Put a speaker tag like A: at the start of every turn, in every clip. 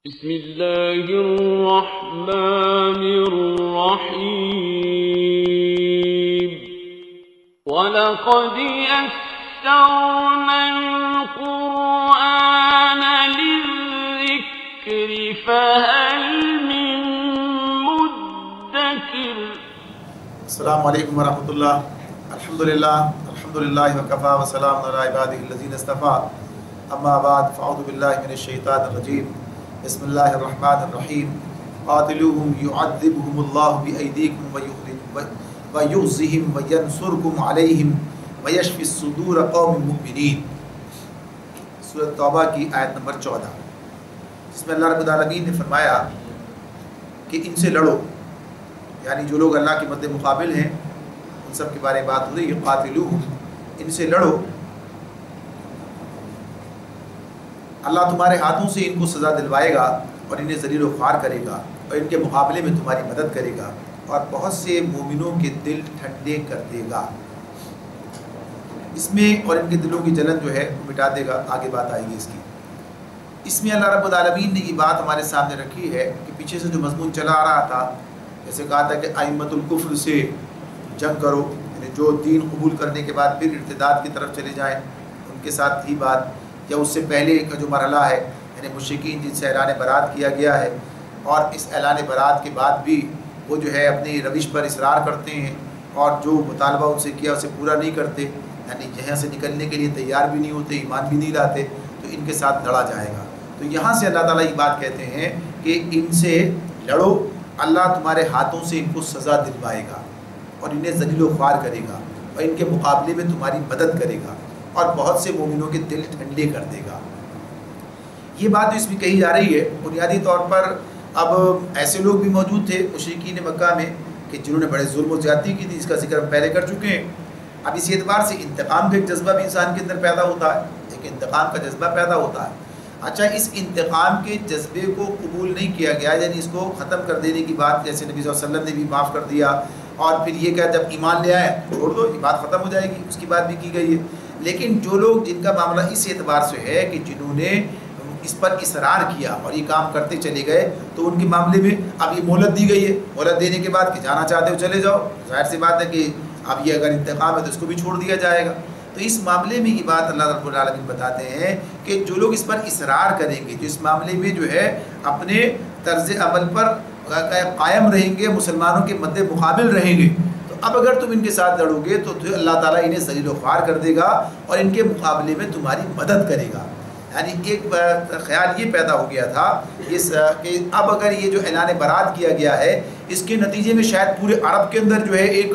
A: بسم اللہ الرحمن الرحیم وَلَقَدْ يَسَّرْنَا الْقُرْآنَ لِلذِّكْرِ فَهَلْ مِن مُدَّكِرٍ۔
B: السلام علیکم ورحمۃ اللہ۔ الحمدللہ وکفیٰ وسلام علی عبادہ الذین اصطفیٰ، اما بعد فاعوذ باللہ من الشیطان الرجیم، بسم اللہ الرحمن الرحیم۔ قاتلوہم یعذبہم اللہ بأیدیکم ویخزہم وینصرکم علیہم ویشفی صدور قوم مؤمنین۔ سورۃ توبہ کی آیت نمبر 14، جس میں اللہ رب العالمین نے فرمایا کہ ان سے لڑو، یعنی جو لوگ اللہ کے مد مقابل ہیں ان سب کے بارے میں بات ہو رہی ہے۔ قاتلوہم، ان سے لڑو، اللہ تمہارے ہاتھوں سے ان کو سزا دلوائے گا اور انہیں ذلیل و خوار کرے گا اور ان کے مقابلے میں تمہاری مدد کرے گا اور بہت سے مومنوں کے دل ٹھنڈے کر دے گا اس میں، اور ان کے دلوں کی جلن جو ہے وہ مٹا دے گا۔ آگے بات آئے گی اس کی۔ اس میں اللہ رب العالمین نے یہ بات ہمارے سامنے رکھی ہے کہ پیچھے سے جو مضمون چلا آ رہا تھا، جیسے کہا تھا کہ ائمۃ الکفر سے جنگ کرو، یعنی جو دین قبول کرنے کے بعد پھر ارتداد کی طرف چلے جائیں ان کے ساتھ ہی بات، یا اس سے پہلے کا جو مرحلہ ہے یعنی مشرکین جن سے اعلان برات کیا گیا ہے، اور اس اعلان برات کے بعد بھی وہ جو ہے اپنی روش پر اصرار کرتے ہیں اور جو مطالبہ ان سے کیا اسے پورا نہیں کرتے، یعنی یہاں سے نکلنے کے لیے تیار بھی نہیں ہوتے، ایمان بھی نہیں لاتے، تو ان کے ساتھ لڑا جائے گا۔ تو یہاں سے اللہ تعالیٰ یہ بات کہتے ہیں کہ ان سے لڑو، اللہ تمہارے ہاتھوں سے ان کو سزا دلوائے گا اور انہیں ذلیل و خوار کرے گا اور ان کے مقابلے میں تمہاری مدد کرے گا اور بہت سے مومنوں کے دل ٹھنڈے کر دے گا۔ یہ بات جو اس میں کہی جا رہی ہے، بنیادی طور پر اب ایسے لوگ بھی موجود تھے مشرکین مکہ میں کہ جنہوں نے بڑے ظلم و زیادتی کی تھی، اس کا ذکر ہم پہلے کر چکے ہیں۔ اب اس اعتبار سے انتقام کا ایک جذبہ بھی انسان کے اندر پیدا ہوتا ہے، ایک انتقام کا جذبہ پیدا ہوتا ہے۔ اچھا، اس انتقام کے جذبے کو قبول نہیں کیا گیا، یعنی اس کو ختم کر دینے کی بات، جیسے نبی صلی اللہ علیہ وسلم نے بھی معاف کر دیا اور پھر یہ کہ جب ایمان لے آئے چھوڑ دو، یہ بات ختم ہو جائے گی، اس کی بات بھی کی گئی ہے۔ لیکن جو لوگ جن کا معاملہ اس اعتبار سے ہے کہ جنہوں نے اس پر اصرار کیا اور یہ کام کرتے چلے گئے، تو ان کے معاملے میں اب یہ مہلت دی گئی ہے، مہلت دینے کے بعد کہ جانا چاہتے ہو چلے جاؤ، ظاہر سی بات ہے کہ اب یہ اگر انتقام ہے تو اس کو بھی چھوڑ دیا جائے گا۔ تو اس معاملے میں یہ بات اللہ رب العالمین بتاتے ہیں کہ جو لوگ اس پر اصرار کریں گے، جو اس معاملے میں جو ہے اپنے طرز عمل پر قائم رہیں گے، مسلمانوں کے مد مقابل رہیں گے، تو اب اگر تم ان کے ساتھ لڑو گے تو اللہ تعالیٰ انہیں ذلیل و خوار کر دے گا اور ان کے مقابلے میں تمہاری مدد کرے گا۔ یعنی ایک خیال یہ پیدا ہو گیا تھا کہ اب اگر یہ جو اعلان برات کیا گیا ہے، اس کے نتیجے میں شاید پورے عرب کے اندر جو ہے ایک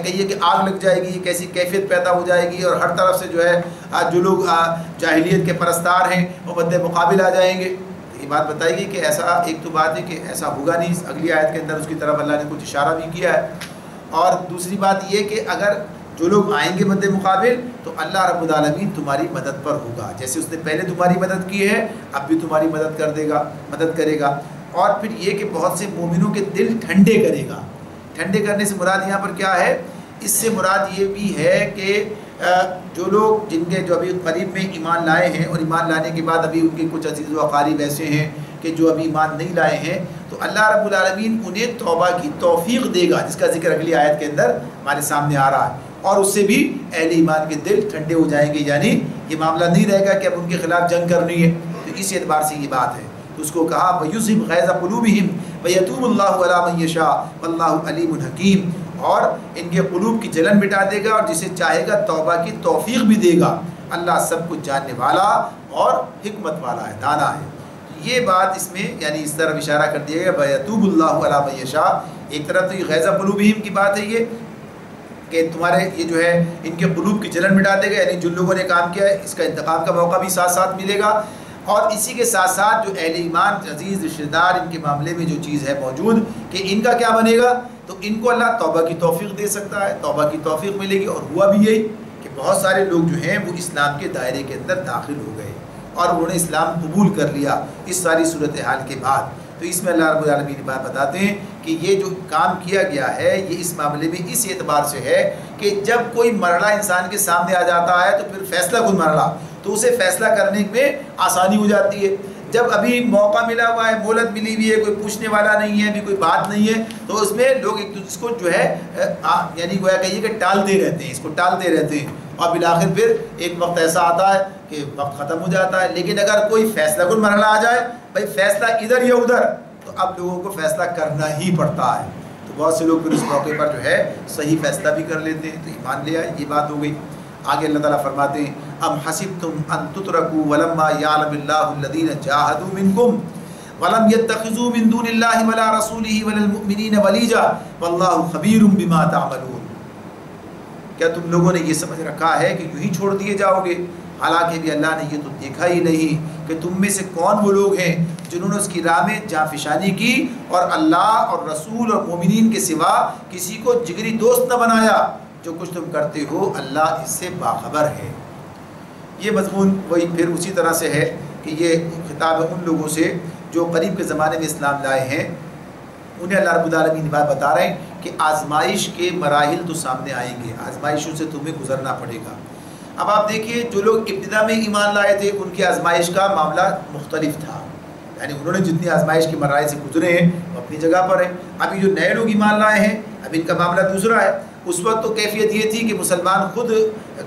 B: کہیے کہ آگ لگ جائے گی، ایک ایسی کیفیت پیدا ہو جائے گی اور ہر طرف سے جو ہے جو لوگ جاہلیت کے پرستار ہیں وہ مد مقابل آ جائیں گے۔ یہ بات بتائی گئی کہ ایسا، ایک تو بات ہے کہ ایسا ہوگا نہیں، اگلی آیت کے اندر اس کی طرف اللہ نے کچھ اشارہ بھی کیا ہے، اور دوسری بات یہ کہ اگر جو لوگ آئیں گے مد مقابل تو اللہ رب العالمین تمہاری مدد پر ہوگا، جیسے اس نے پہلے تمہاری مدد کی ہے اب بھی تمہاری مدد کر دے گا، مدد کرے گا۔ اور پھر یہ کہ بہت سے مومنوں کے دل ٹھنڈے کرے گا۔ ٹھنڈے کرنے سے مراد یہاں پر کیا ہے؟ اس سے مراد یہ بھی ہے کہ جو لوگ جن کے جو ابھی قریب میں ایمان لائے ہیں اور ایمان لانے کے بعد ابھی ان کے کچھ عزیز و اقارب ایسے ہیں کہ جو ابھی ایمان نہیں لائے ہیں، تو اللہ رب العالمین انہیں توبہ کی توفیق دے گا، جس کا ذکر اگلی آیت کے اندر ہمارے سامنے آ رہا ہے، اور اس سے بھی اہل ایمان کے دل ٹھنڈے ہو جائیں گے، یعنی یہ معاملہ نہیں رہے گا کہ اب ان کے خلاف جنگ کرنی ہے۔ تو اس اعتبار سے یہ بات ہے، تو اس کو کہا وَيُذْهِبْ غَيْظَ قُلُوبِهِمْ وَيَتُوبُ اللَّهُ عَلَىٰ مَن يَشَاءُ وَاللَّهُ عَلِيمٌ حَكِيمٌ، اور ان کے قلوب کی جلن مٹا دے گا اور جسے چاہے گا توبہ کی توفیق بھی دے گا۔ اللہ سب کچھ جاننے والا اور حکمت والا ہے، دانا ہے۔ یہ بات اس میں یعنی اس طرف اشارہ کر دیا گیا وَيَتُوبُ اللَّهُ عَلَىٰ مَن يَشَاءُ۔ ایک طرف تو یہ غَيْظَ قُلُوبِهِمْ کی بات ہے، یہ کہ تمہارے یہ جو ہے ان کے قلوب کی جلن مٹا دے گا، یعنی جن لوگوں نے کام کیا ہے اس کا انتقام کا موقع بھی ساتھ ساتھ ملے گا، اور اسی کے ساتھ ساتھ جو اہل ایمان عزیز رشتہ دار ان کے معاملے میں جو چیز ہے موجود کہ ان کا کیا بنے گا، تو ان کو اللہ توبہ کی توفیق دے سکتا ہے، توبہ کی توفیق ملے گی۔ اور ہوا بھی یہی کہ بہت سارے لوگ جو ہیں وہ اسلام کے دائرے کے اندر داخل ہو گئے اور انہوں نے اسلام قبول کر لیا اس ساری صورتحال کے بعد۔ تو اس میں اللہ رب العالمین بات بتاتے ہیں کہ یہ جو کام کیا گیا ہے یہ اس معاملے میں اس اعتبار سے ہے کہ جب کوئی مرحلہ انسان کے سامنے آ جاتا ہے تو پھر فیصلہ کن مرحلہ، تو اسے فیصلہ کرنے میں آسانی ہو جاتی ہے۔ جب ابھی موقع ملا ہوا ہے، مہلت ملی ہوئی ہے، کوئی پوچھنے والا نہیں ہے، ابھی کوئی بات نہیں ہے، تو اس میں لوگ ایک دوسرے کو جو ہے یعنی گویا کہیے کہ ٹالتے رہتے ہیں، اس کو ٹالتے رہتے ہیں، اور بالآخر پھر ایک وقت ایسا آتا ہے کہ وقت ختم ہو جاتا ہے۔ لیکن اگر کوئی فیصلہ کن مرحلہ آ جائے، بھائی فیصلہ ادھر یا ادھر، تو اب لوگوں کو فیصلہ کرنا ہی پڑتا ہے۔ تو بہت سے لوگ پھر اس موقع پر جو ہے صحیح فیصلہ بھی کر لیتے ہیں، تو ایمان لے آئے، یہ بات ہو گئی۔ آگے اللہ تعالیٰ فرماتے ہیں ام حسبتم ان تترکوا ولما یعلم اللہ الذین جاہدوا منکم ولم يتخذوا من دون اللہ ولا رسولہ ولا المؤمنین ولیجا واللہ خبیر بما تعملون۔ کیا تم لوگوں نے یہ سمجھ رکھا ہے کہ یوں ہی چھوڑ دیے جاؤ گے؟ حالانکہ بھی اللہ نے یہ تو دیکھا ہی نہیں کہ تم میں سے کون وہ لوگ ہیں جنہوں نے اس کی راہ میں جانفشانی کی اور اللہ اور رسول اور مومنین کے سوا کسی کو جگری دوست نہ بنایا۔ جو کچھ تم کرتے ہو اللہ اس سے باخبر ہے۔ یہ مضمون وہی پھر اسی طرح سے ہے کہ یہ خطاب ان لوگوں سے جو قریب کے زمانے میں اسلام لائے ہیں، انہیں اللہ رب العالمین بات بتا رہے ہیں کہ آزمائش کے مراحل تو سامنے آئیں گے، آزمائشوں سے تمہیں گزرنا پڑے گا۔ اب آپ دیکھیے جو لوگ ابتدا میں ایمان لائے تھے ان کی آزمائش کا معاملہ مختلف تھا، یعنی انہوں نے جتنی آزمائش کے مراحل سے گزرے ہیں وہ اپنی جگہ پر ہیں۔ ابھی جو نئے لوگ ایمان لائے ہیں اب ان کا معاملہ دوسرا ہے۔ اس وقت تو کیفیت یہ تھی کہ مسلمان خود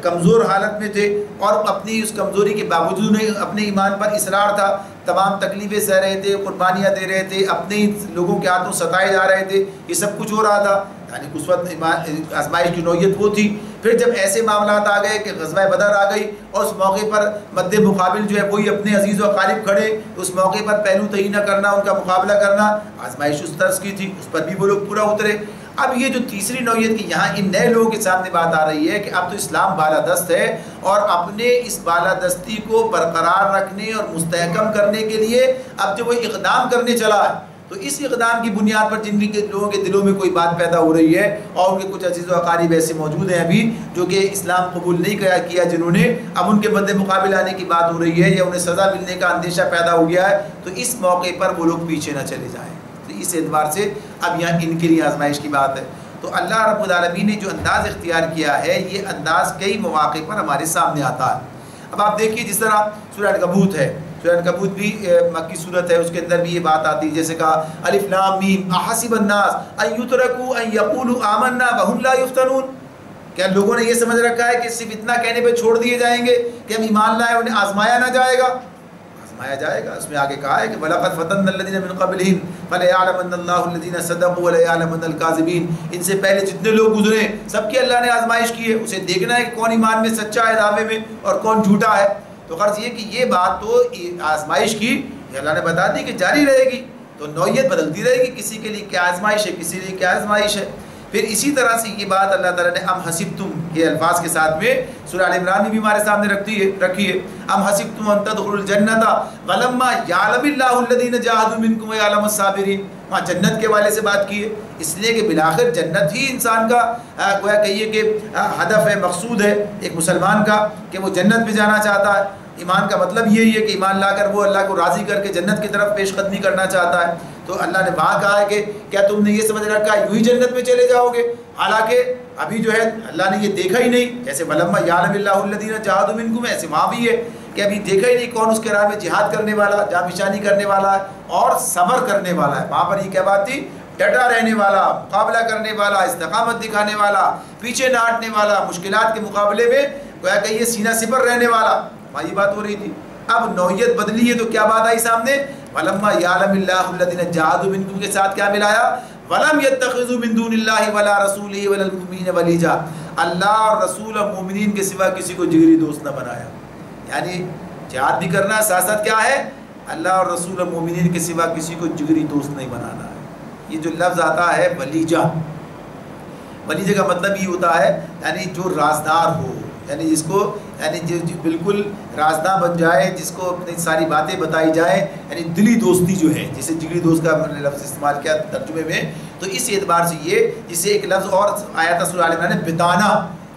B: کمزور حالت میں تھے اور اپنی اس کمزوری کے باوجود اپنے ایمان پر اصرار تھا، تمام تکلیفیں سہ رہے تھے، قربانیاں دے رہے تھے، اپنے لوگوں کے ہاتھوں ستائے جا رہے تھے، یہ سب کچھ ہو رہا تھا۔ یعنی اس وقت آزمائش کی نوعیت وہ تھی۔ پھر جب ایسے معاملات آ گئے کہ غزوہ بدر آ گئی اور اس موقع پر مد مقابل جو ہے وہی اپنے عزیز و اقارب کھڑے، اس موقع پر پہلو تہی نہ کرنا، ان کا مقابلہ کرنا، آزمائش اس طرز کی تھی، اس پر بھی وہ لوگ پورا اترے۔ اب یہ جو تیسری نوعیت کی یہاں ان نئے لوگوں کے سامنے بات آ رہی ہے کہ اب تو اسلام بالادست ہے اور اپنے اس بالادستی کو برقرار رکھنے اور مستحکم کرنے کے لیے اب جو وہ اقدام کرنے چلا ہے، تو اس اقدام کی بنیاد پر جن لوگوں کے دلوں میں کوئی بات پیدا ہو رہی ہے اور ان کے کچھ عزیز و اقارب ایسے موجود ہیں ابھی جو کہ اسلام قبول نہیں کیا جنہوں نے، اب ان کے مد مقابل آنے کی بات ہو رہی ہے یا انہیں سزا ملنے کا اندیشہ پیدا ہو گیا ہے، تو اس موقع پر وہ لوگ پیچھے نہ چلے جائیں۔ اس اعتبار سے اب یہاں ان کے لیے آزمائش کی بات ہے۔ تو اللہ رب العالمین نے جو انداز اختیار کیا ہے یہ انداز کئی مواقع پر ہمارے سامنے آتا ہے۔ اب آپ دیکھیے جس طرح سورہ عنکبوت ہے، سورہ عنکبوت بھی مکی صورت ہے، اس کے اندر بھی یہ بات آتی ہے، جیسے کہا الف لام میم احسب الناس ان یترکوا ان یقولوا آمنا وهم لا یفتنون۔ کیا لوگوں نے یہ سمجھ رکھا ہے کہ صرف اتنا کہنے پہ چھوڑ دیے جائیں گے کہ ہم ایمان لائے، انہیں آزمایا نہ جائے گا؟ آزمایا جائے گا۔ اس میں آگے کہا ہے کہ وَلَقَدْ فَتَنَّا الَّذِينَ مِن قَبْلِهِمْ فَلَيَعْلَمَنَّ اللَّهُ الَّذِينَ صَدَقُوا وَلَيَعْلَمَنَّ الْكَاذِبِينَ۔ ان سے پہلے جتنے لوگ گزرے سب کی اللہ نے آزمائش کی ہے، اسے دیکھنا ہے کہ کون ایمان میں سچا ہے دعوے میں اور کون جھوٹا ہے۔ تو غرض یہ کہ یہ بات تو آزمائش کی اللہ نے بتا دی کہ جاری رہے گی، تو نوعیت بدلتی رہے گی، کسی کے لیے کیا آزمائش ہے، کسی لیے کیا آزمائش ہے۔ پھر اسی طرح سے یہ بات اللہ تعالیٰ نے ام حسبتم کے الفاظ کے ساتھ میں سورہ ال عمران میں بھی ہمارے سامنے رکھی ہے ام حسبتم ان تدخلوا الجنۃ ولما یعلم اللہ الذین جاہدوا منکم ویعلم الصابرین۔ وہاں جنت کے والے سے بات کی ہے، اس لیے کہ بالآخر جنت ہی انسان کا گویا کہیے کہ ہدف ہے، مقصود ہے ایک مسلمان کا کہ وہ جنت میں جانا چاہتا ہے۔ ایمان کا مطلب یہی ہے کہ ایمان لا کر وہ اللہ کو راضی کر کے جنت کی طرف پیش قدمی کرنا چاہتا ہے۔ تو اللہ نے وہاں کہا ہے کہ کیا تم نے یہ سمجھ رکھا ہے یوں ہی جنت میں چلے جاؤ گے؟ حالانکہ ابھی جو ہے اللہ نے یہ دیکھا ہی نہیں، جیسے ولما یعلم اللہ الذین جاہدوا منکم، ایسے وہاں بھی ہے کہ ابھی دیکھا ہی نہیں کون اس کے راہ میں جہاد کرنے والا، جانفشانی کرنے والا ہے اور صبر کرنے والا ہے۔ وہاں پر یہ کیا بات تھی؟ ڈٹا رہنے والا، مقابلہ کرنے والا، استقامت دکھانے والا، پیچھے نہ ہٹنے والا، مشکلات کے مقابلے میں گویا کہ یہ سینہ سپر رہنے والا، وہاں یہ بات ہو رہی تھی۔ اب نوعیت بدلی ہے تو کیا بات آئی سامنے؟ وَلَمَّا يَعْلَمِ اللَّهُ الَّذِينَ جَاهَدُوا مِنكُمْ کے ساتھ کیا ملایا؟ وَلَمْ يَتَّخِذُوا مِن دُونِ اللَّهِ وَلَا رَسُولِهِ وَلَا الْمُؤْمِنِينَ وَلِيجًا۔ اللہ اور رسول اور مومنین کے سوا کسی کو جگری دوست نہ بنایا۔ یعنی جہاد بھی کرنا ساتھ ساتھ کیا ہے؟ اللہ اور رسول اور مومنین کے سوا کسی کو جگری دوست نہیں بنانا ہے۔ یہ جو لفظ آتا ہے ولیجہ، ولیجہ کا مطلب یہ ہوتا ہے یعنی جو رازدار ہو، یعنی جس کو یعنی جو بالکل رازدار بن جائے، جس کو اپنی ساری باتیں بتائی جائیں، یعنی دلی دوستی جو ہے، جسے جگری دوست کا میں نے لفظ استعمال کیا ترجمے میں، تو اس اعتبار سے یہ جسے ایک لفظ اور آیا تھا سورہ ال عمران نے بتانا،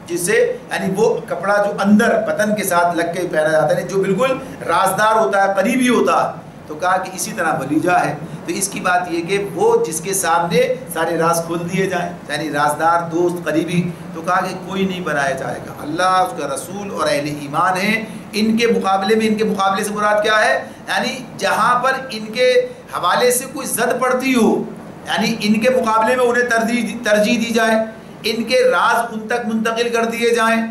B: جس سے یعنی وہ کپڑا جو اندر بدن کے ساتھ لگ کے پہنا جاتا ہے جو بالکل رازدار ہوتا ہے، قریبی ہوتا ہے، تو کہا کہ اسی طرح ولیجہ ہے۔ تو اس کی بات یہ کہ وہ جس کے سامنے سارے راز کھول دیے جائیں، یعنی رازدار، دوست، قریبی، تو کہا کہ کوئی نہیں بنایا جائے گا۔ اللہ، اس کا رسول اور اہل ایمان ہیں، ان کے مقابلے میں، ان کے مقابلے سے مراد کیا ہے؟ یعنی جہاں پر ان کے حوالے سے کوئی زد پڑتی ہو، یعنی ان کے مقابلے میں انہیں ترجیح دی جائے، ان کے راز ان تک منتقل کر دیے جائیں،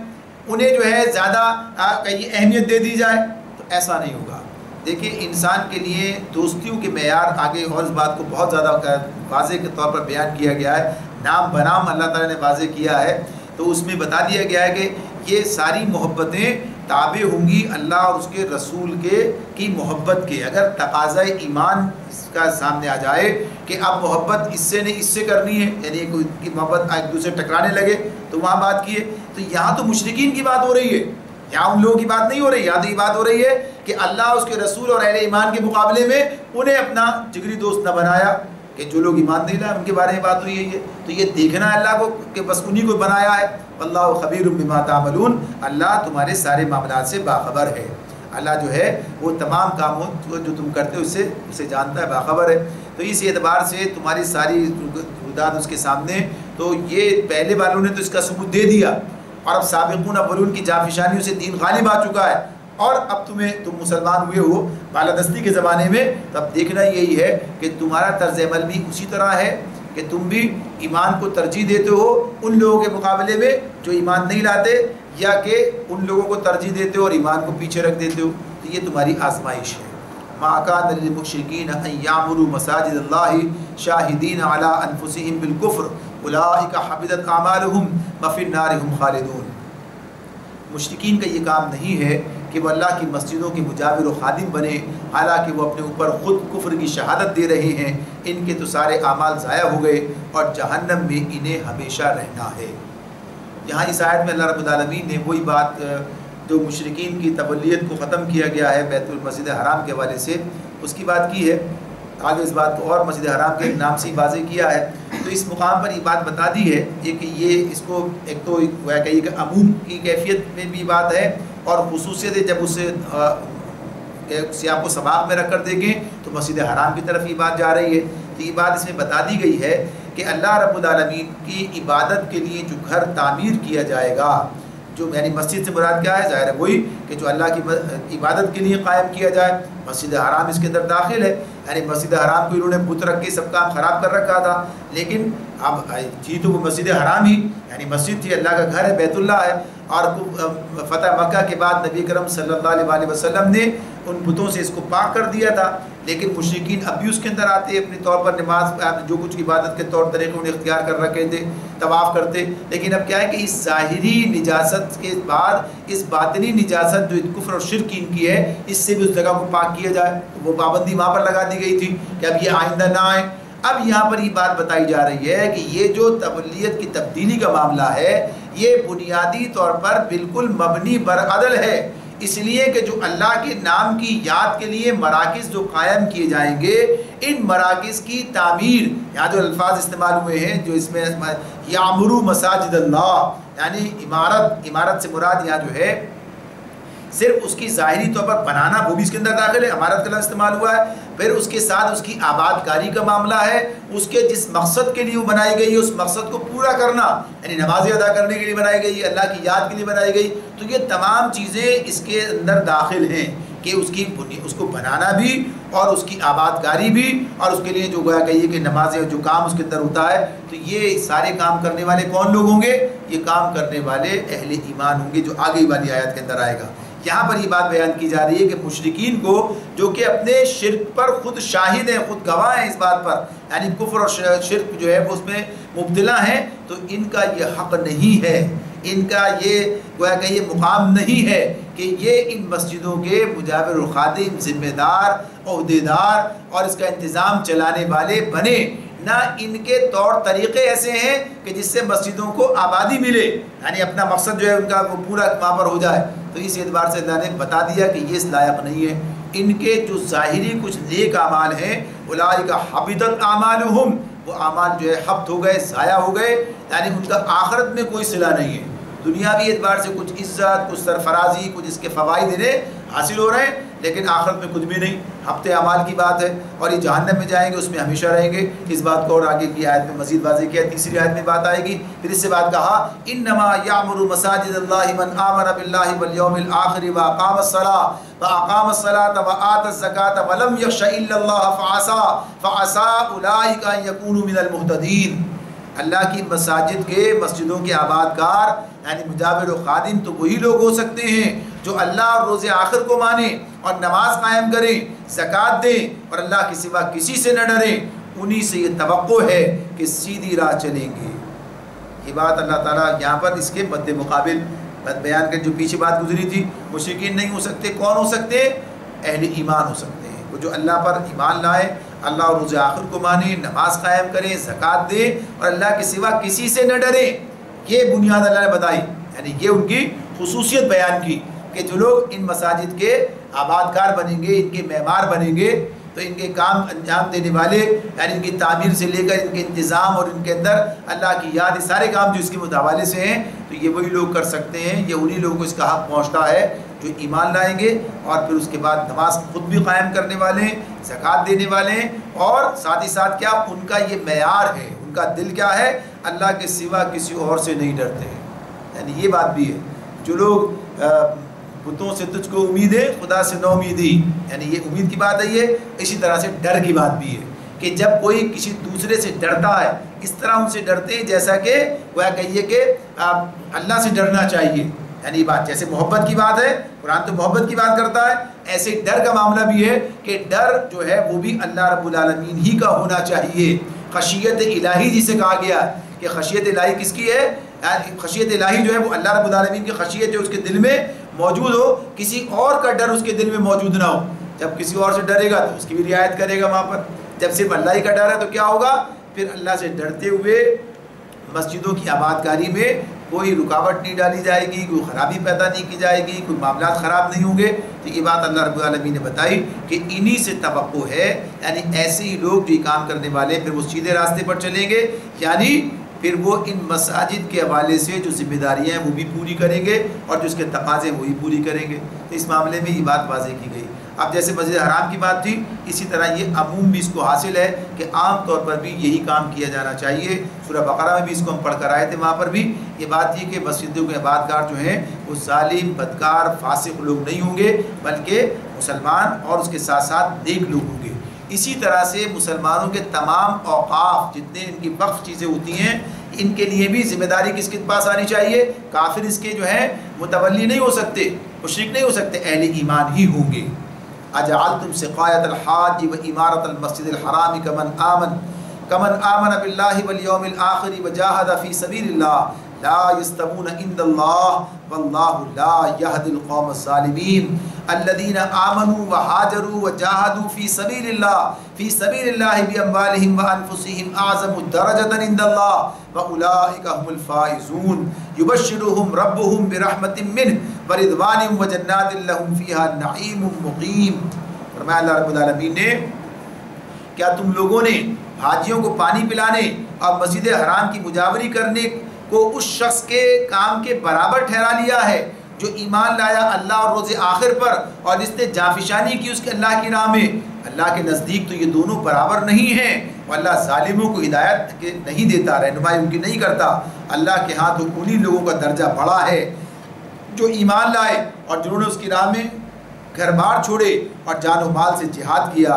B: انہیں جو ہے زیادہ اہمیت دے دی جائے، تو ایسا نہیں ہوگا۔ دیکھیں انسان کے لیے دوستیوں کے معیار آگے اور اس بات کو بہت زیادہ واضح کے طور پر بیان کیا گیا ہے، نام بنام اللہ تعالیٰ نے واضح کیا ہے، تو اس میں بتا دیا گیا ہے کہ یہ ساری محبتیں تابع ہوں گی اللہ اور اس کے رسول کی محبت کے۔ اگر تقاضۂ ایمان کا سامنے آ جائے کہ اب محبت اس سے نہیں اس سے کرنی ہے، یعنی کوئی کی محبت ایک دوسرے ٹکرانے لگے تو وہاں بات کی ہے، تو یہاں تو مشرکین کی بات ہو رہی ہے، یہاں ان لوگوں کی بات نہیں ہو رہی، یہاں تو یہ بات ہو رہی ہے کہ اللہ اس کے رسول اور اہل ایمان کے مقابلے میں انہیں اپنا جگری دوست نہ بنایا، کہ جو لوگ ایمان نہیں لائے ان کے بارے میں بات ہوئی ہے۔ تو یہ دیکھنا ہے اللہ کو کہ بس انہی کو بنایا ہے۔ اللہ خبیر بما تعملون، اللہ تمہارے سارے معاملات سے باخبر ہے۔ اللہ جو ہے وہ تمام کاموں جو تم کرتے ہو اسے جانتا ہے، باخبر ہے۔ تو اس اعتبار سے تمہاری ساری حدود اس کے سامنے، تو یہ پہلے والوں نے تو اس کا ثبوت دے دیا، اور اب سابقون اولون کی جانفشانیوں سے دین غالب آ چکا ہے، اور اب تم مسلمان ہوئے ہو بالادستی کے زمانے میں، تو اب دیکھنا یہی ہے کہ تمہارا طرز عمل بھی اسی طرح ہے کہ تم بھی ایمان کو ترجیح دیتے ہو ان لوگوں کے مقابلے میں جو ایمان نہیں لاتے، یا کہ ان لوگوں کو ترجیح دیتے ہو اور ایمان کو پیچھے رکھ دیتے ہو، تو یہ تمہاری آزمائش ہے۔ ما کان للمشرکین ان یعمروا مساجد اللہ شاہدین علی انفسہم بالکفر اولئک حبطت اعمالہم وفی النار ہم خالدون۔ مشرکین کا یہ کام نہیں ہے کہ وہ اللہ کی مسجدوں کے مجاور و خادم بنے، حالانکہ وہ اپنے اوپر خود کفر کی شہادت دے رہے ہیں، ان کے تو سارے اعمال ضائع ہو گئے اور جہنم میں انہیں ہمیشہ رہنا ہے۔ یہاں اس آیت میں اللہ رب العالمین نے وہی بات جو مشرکین کی تبلیت کو ختم کیا گیا ہے بیت المسجد حرام کے حوالے سے، اس کی بات کی ہے، آگے اس بات کو اور مسجد حرام کے نام سے واضح کیا ہے۔ تو اس مقام پر یہ بات بتا دی ہے کہ یہ اس کو ایک تو کہیے کہ عموم کی کیفیت میں بھی بات ہے، اور خصوصیت ہے جب اسے سیاق و سباق میں رکھ کر دیکھیں تو مسجد حرام کی طرف یہ بات جا رہی ہے۔ تو یہ بات اس میں بتا دی گئی ہے کہ اللہ رب العالمین کی عبادت کے لیے جو گھر تعمیر کیا جائے گا، جو یعنی مسجد سے مراد کیا ہے؟ ظاہر ہے وہی کہ جو اللہ کی عبادت کے لیے قائم کیا جائے، مسجد حرام اس کے اندر داخل ہے۔ یعنی مسجد حرام کو انہوں نے بت رکھ کے سب کام خراب کر رکھا تھا، لیکن اب تھی تو وہ مسجد حرام ہی، یعنی مسجد تھی، اللہ کا گھر ہے، بیت اللہ ہے، اور فتح مکہ کے بعد نبی کرم صلی اللہ علیہ وسلم نے ان بتوں سے اس کو پاک کر دیا تھا، لیکن مشرکین اب بھی اس کے اندر آتے اپنے طور پر نماز جو کچھ عبادت کے طور طریقے انہیں اختیار کر رکھے تھے، طواف کرتے، لیکن اب کیا ہے کہ اس ظاہری نجاست کے بعد اس باطنی نجاست جو کفر اور شرک ان کی ہے، اس سے بھی اس جگہ کو پاک کیا جائے، تو وہ پابندی وہاں پر لگا دی گئی تھی کہ اب یہ آئندہ نہ آئے۔ اب یہاں پر یہ بات بتائی جا رہی ہے کہ یہ جو تبلیت کی تبدیلی کا معاملہ ہے، یہ بنیادی طور پر بالکل مبنی بر عدل ہے، اس لیے کہ جو اللہ کے نام کی یاد کے لیے مراکز جو قائم کیے جائیں گے، ان مراکز کی تعمیر، یہاں جو الفاظ استعمال ہوئے ہیں جو اس میں یعمروا مساجد اللہ، یعنی عمارت سے مراد یہاں جو ہے صرف اس کی ظاہری طور پر بنانا، وہ بھی اس کے اندر داخل ہے، عمارت کا لفظ استعمال ہوا ہے، پھر اس کے ساتھ اس کی آباد کاری کا معاملہ ہے، اس کے جس مقصد کے لیے وہ بنائی گئی ہے اس مقصد کو پورا کرنا، یعنی نمازیں ادا کرنے کے لیے بنائی گئی، اللہ کی یاد کے لیے بنائی گئی، تو یہ تمام چیزیں اس کے اندر داخل ہیں کہ اس کو بنانا بھی اور اس کی آباد کاری بھی، اور اس کے لیے جو گویا کہیے کہ نمازیں جو کام اس کے اندر ہوتا ہے، تو یہ سارے کام کرنے والے کون لوگ ہوں گے؟ یہ کام کرنے والے اہل ایمان ہوں گے، جو آگے والی آیت کے اندر آئے گا۔ یہاں پر یہ بات بیان کی جا رہی ہے کہ مشرکین کو جو کہ اپنے شرک پر خود شاہد ہیں، خود گواہ ہیں اس بات پر، یعنی کفر اور شرک جو ہے وہ اس میں مبتلا ہیں، تو ان کا یہ حق نہیں ہے، ان کا یہ گویا کہ یہ مقام نہیں ہے کہ یہ ان مسجدوں کے مجاور و خادم، ذمہ دار، عہدیدار اور اس کا انتظام چلانے والے بنے، نہ ان کے طور طریقے ایسے ہیں کہ جس سے مسجدوں کو آبادی ملے، یعنی اپنا مقصد جو ہے ان کا وہ پورا وہاں پر ہو جائے۔ تو اس اعتبار سے اللہ نے بتا دیا کہ یہ اس لائق نہیں ہے۔ ان کے جو ظاہری کچھ نیک اعمال ہیں، اولئک حبطت اعمالہم، وہ اعمال جو ہے حبط ہو گئے، ضائع ہو گئے، یعنی ان کا آخرت میں کوئی صلہ نہیں ہے۔ دنیاوی اعتبار سے کچھ عزت، کچھ سرفرازی، کچھ اس کے فوائد انہیں حاصل ہو رہے ہیں، لیکن آخرت میں کچھ بھی نہیں۔ ہفتے اعمال کی بات ہے، اور یہ جہنم میں جائیں گے، اس میں ہمیشہ رہیں گے۔ اس بات کو اور آگے کی آیت میں مزید واضح کیا، تیسری آیت میں بات آئے گی۔ پھر اس سے بات کہا انما یعمر مساجد اللہ من آمن باللہ والیوم الآخر واقام الصلاۃ وآتى الزکاۃ ولم یخش الا اللہ فعسى اولئک ان یکونوا من المہتدین۔ اللہ کی مساجد کے، مسجدوں کے آباد کار یعنی مجاور و خادم تو وہی لوگ ہو سکتے ہیں جو اللہ اور روز آخر کو مانیں اور نماز قائم کریں، زکوٰۃ دیں اور اللہ کے سوا کسی سے نہ ڈریں، انہی سے یہ توقع ہے کہ سیدھی راہ چلیں گے۔ یہ بات اللہ تعالیٰ یہاں پر اس کے مد مقابل بیان کر، جو پیچھے بات گزری تھی، مشرکین نہیں ہو سکتے، کون ہو سکتے؟ اہل ایمان ہو سکتے ہیں، وہ جو اللہ پر ایمان لائے، اللہ اور روز آخر کو مانیں، نماز قائم کریں، زکوٰۃ دیں اور اللہ کے سوا کسی سے نہ ڈریں۔ یہ بنیاد اللہ نے بتائی، یعنی یہ ان کی خصوصیت بیان کی کہ جو لوگ ان مساجد کے آباد کار بنیں گے، ان کے معمار بنیں گے، تو ان کے کام انجام دینے والے، یعنی ان کی تعمیر سے لے کر ان کے انتظام اور ان کے اندر اللہ کی یاد، سارے کام جو اس کے متحوالے سے ہیں، تو یہ وہی لوگ کر سکتے ہیں۔ یہ انہی لوگوں کو اس کا حق پہنچتا ہے جو ایمان لائیں گے اور پھر اس کے بعد نماز خود بھی قائم کرنے والے ہیں، زکوٰۃ دینے والے ہیں، اور ساتھ ہی ساتھ کیا ان کا یہ معیار ہے، ان کا دل کیا ہے؟ اللہ کے سوا کسی اور سے نہیں ڈرتے ہیں۔ یعنی یہ بات بھی ہے، جو لوگ بتوں سے تجھ کو امید ہے، خدا سے نو امیدی، یعنی یہ امید کی بات ہے۔ یہ اسی طرح سے ڈر کی بات بھی ہے کہ جب کوئی کسی دوسرے سے ڈرتا ہے، اس طرح ان سے ڈرتے ہیں جیسا کہ وہ کہیے کہ اللہ سے ڈرنا چاہیے، یعنی بات جیسے محبت کی بات ہے، قرآن تو محبت کی بات کرتا ہے، ایسے ڈر کا معاملہ بھی ہے کہ ڈر جو ہے وہ بھی اللہ رب العالمین ہی کا ہونا چاہیے۔ خشیت الہی جسے کہا گیا ہے کہ خشیت الہی کس کی ہے؟ خشیت الہی جو ہے وہ اللہ رب العالمین کی خشیت جو اس کے دل میں موجود ہو، کسی اور کا ڈر اس کے دل میں موجود نہ ہو۔ جب کسی اور سے ڈرے گا تو اس کی بھی رعایت کرے گا وہاں پر، جب صرف اللہ ہی کا ڈر ہے تو کیا ہوگا؟ پھر اللہ سے ڈرتے ہوئے مسجدوں کی آباد کاری میں کوئی رکاوٹ نہیں ڈالی جائے گی، کوئی خرابی پیدا نہیں کی جائے گی، کوئی معاملات خراب نہیں ہوں گے۔ تو یہ بات اللہ رب العالمین نے بتائی کہ انہی سے توقع ہے، یعنی ایسے ہی لوگ جو کام کرنے والے پھر وہ سیدھے راستے پر چلیں گے، یعنی پھر وہ ان مساجد کے حوالے سے جو ذمہ داریاں ہیں وہ بھی پوری کریں گے اور جو اس کے تقاضے وہی پوری کریں گے۔ تو اس معاملے میں یہ بات واضح کی گئی۔ اب جیسے مسجد حرام کی بات تھی، اسی طرح یہ عموم بھی اس کو حاصل ہے کہ عام طور پر بھی یہی کام کیا جانا چاہیے۔ سورہ بقرہ میں بھی اس کو ہم پڑھ کر آئے تھے، وہاں پر بھی یہ بات تھی کہ مسجدوں کے عبادت گار جو ہیں وہ ظالم، بدکار، فاسق لوگ نہیں ہوں گے، بلکہ مسلمان اور اس کے ساتھ ساتھ نیک لوگ ہوں گے۔ اسی طرح سے مسلمانوں کے تمام اوقاف جتنے ان کی وقف چیزیں ہوتی ہیں، ان کے لیے بھی ذمہ داری کس کے پاس آنی چاہیے؟ کافر اس کے جو ہیں متولی نہیں ہو سکتے، مشرک نہیں ہو سکتے، اہل ایمان ہی ہوں گے۔ اجعلتم سقایۃ الحاج و امارۃ المسجد الحرام کمن آمن باللہ والیوم الآخر وجاہد فی سبیل اللہ لا یستوون عند اللہ واللہ لا یہدی القوم الظالمین الذین آمنوا وہاجروا وجاہدوا فی سبیل اللہ باموالہم وانفسہم اعظم درجۃ عند اللہ واولئک هم الفائزون یبشرہم ربہم برحمت منہ ورضوان وجنات لہم فیہا نعیم مقیم۔ فرمایا اللہ رب العالمین نے، کیا تم لوگوں نے حاجیوں کو پانی پلانے اور مسجد حرام کی مجاوری کرنے کو اس شخص کے کام کے برابر ٹھہرا لیا ہے جو ایمان لایا اللہ اور روز آخر پر اور جس نے جانفشانی کی اس کے اللہ کی راہ میں؟ اللہ کے نزدیک تو یہ دونوں برابر نہیں ہیں، اور اللہ ظالموں کو ہدایت نہیں دیتا، رہنمائی ان کی نہیں کرتا۔ اللہ کے ہاں تو انہی لوگوں کا درجہ بڑا ہے جو ایمان لائے اور جنہوں نے اس کی راہ میں گھر بار چھوڑے اور جان و مال سے جہاد کیا،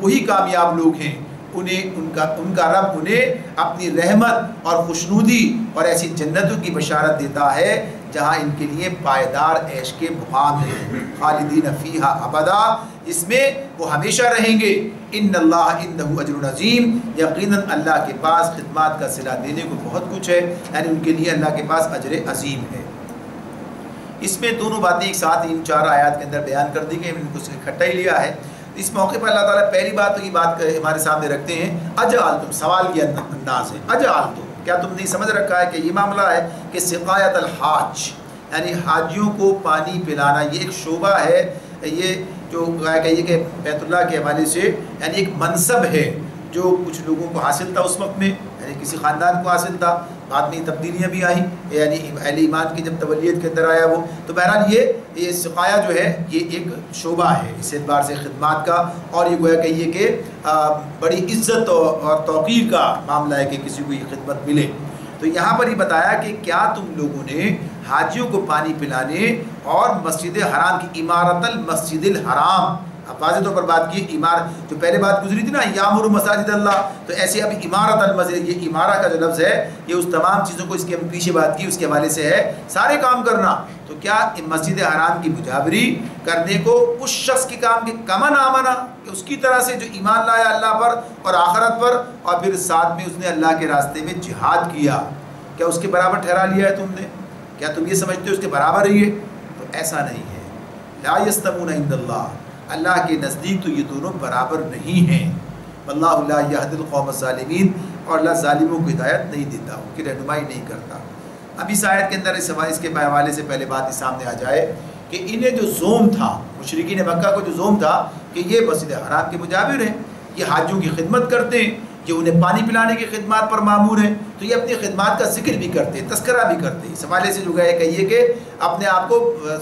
B: وہی کامیاب لوگ ہیں۔ ان کا رب انہیں اپنی رحمت اور خوشنودی اور ایسی جنتوں کی بشارت دیتا ہے جہاں ان کے لیے پائیدار عیش کے مقام ہیں، خالدین فیہا ابدا، اس میں وہ ہمیشہ رہیں گے۔ ان اللہ عنہ اجر عظیم، یقیناً اللہ کے پاس خدمات کا صلہ دینے کو بہت کچھ ہے، یعنی ان کے لیے اللہ کے پاس اجر عظیم ہے۔ اس میں دونوں باتیں ایک ساتھ ان 4 آیات کے اندر بیان کر دی گئی، ان کو اکٹھا ہی لیا ہے۔ اس موقع پر اللہ تعالیٰ پہلی بات تو یہ بات ہمارے سامنے رکھتے ہیں، اجعلتم، سوال کی انداز ہے، اجعلتم، کیا تم نے سمجھ رکھا ہے کہ یہ معاملہ ہے کہ سقایت الحاج یعنی حاجیوں کو پانی پلانا یہ ایک شعبہ ہے، یہ جو کہیے کہ بیت اللہ کے حوالے سے یعنی ایک منصب ہے جو کچھ لوگوں کو حاصل تھا اس وقت میں، یعنی کسی خاندان کو حاصل تھا، بعد میں تبدیلیاں بھی آئیں، یعنی اہل ایمان کی جب تولیت کے اندر آیا وہ، تو بہرحال یہ سقایا جو ہے یہ ایک شعبہ ہے اس اعتبار سے خدمات کا، اور یہ گویا کہیے کہ بڑی عزت اور توقیر کا معاملہ ہے کہ کسی کو یہ خدمت ملے۔ تو یہاں پر یہ بتایا کہ کیا تم لوگوں نے حاجیوں کو پانی پلانے اور مسجد حرام کی عمارت المسجد الحرام، اب واضح طور پر بات کی جو پہلے بات گزری تھی نا یامر مساجد اللہ، تو ایسے اب عمارت المسجد، یہ عمارہ کا جو لفظ ہے یہ اس تمام چیزوں کو، اس کے ہم پیچھے بات کی اس کے حوالے سے ہے سارے کام کرنا، تو کیا مسجد حرام کی مجاوری کرنے کو اس شخص کے کام کے کمن آمنا، کہ اس کی طرح سے جو ایمان لایا اللہ پر اور آخرت پر، اور پھر ساتھ میں اس نے اللہ کے راستے میں جہاد کیا، کیا اس کے برابر ٹھہرا لیا ہے تم نے؟ کیا تم یہ سمجھتے ہو اس کے برابر ہی ہے؟ تو ایسا نہیں ہے۔ لا یستوون عند اللہ، اللہ کے نزدیک تو یہ دونوں برابر نہیں ہیں۔ واللہ لا یہدی القوم الظالمین، اور اللہ ظالموں کو ہدایت نہیں دیتا، ان کی رہنمائی نہیں کرتا۔ اب اس آیت کے اندر اس کے حوالے سے پہلے بات سامنے آ جائے کہ انہیں جو زوم تھا، مشرکین مکہ کو جو زوم تھا کہ یہ مسجد حرام کے مجاور ہیں، یہ حاجیوں کی خدمت کرتے ہیں، یہ انہیں پانی پلانے کی خدمات پر مامور ہیں، تو یہ اپنی خدمات کا ذکر بھی کرتے ہیں، تذکرہ بھی کرتے ہیں، اس حوالے سے جو ہے کہیے کہ اپنے آپ کو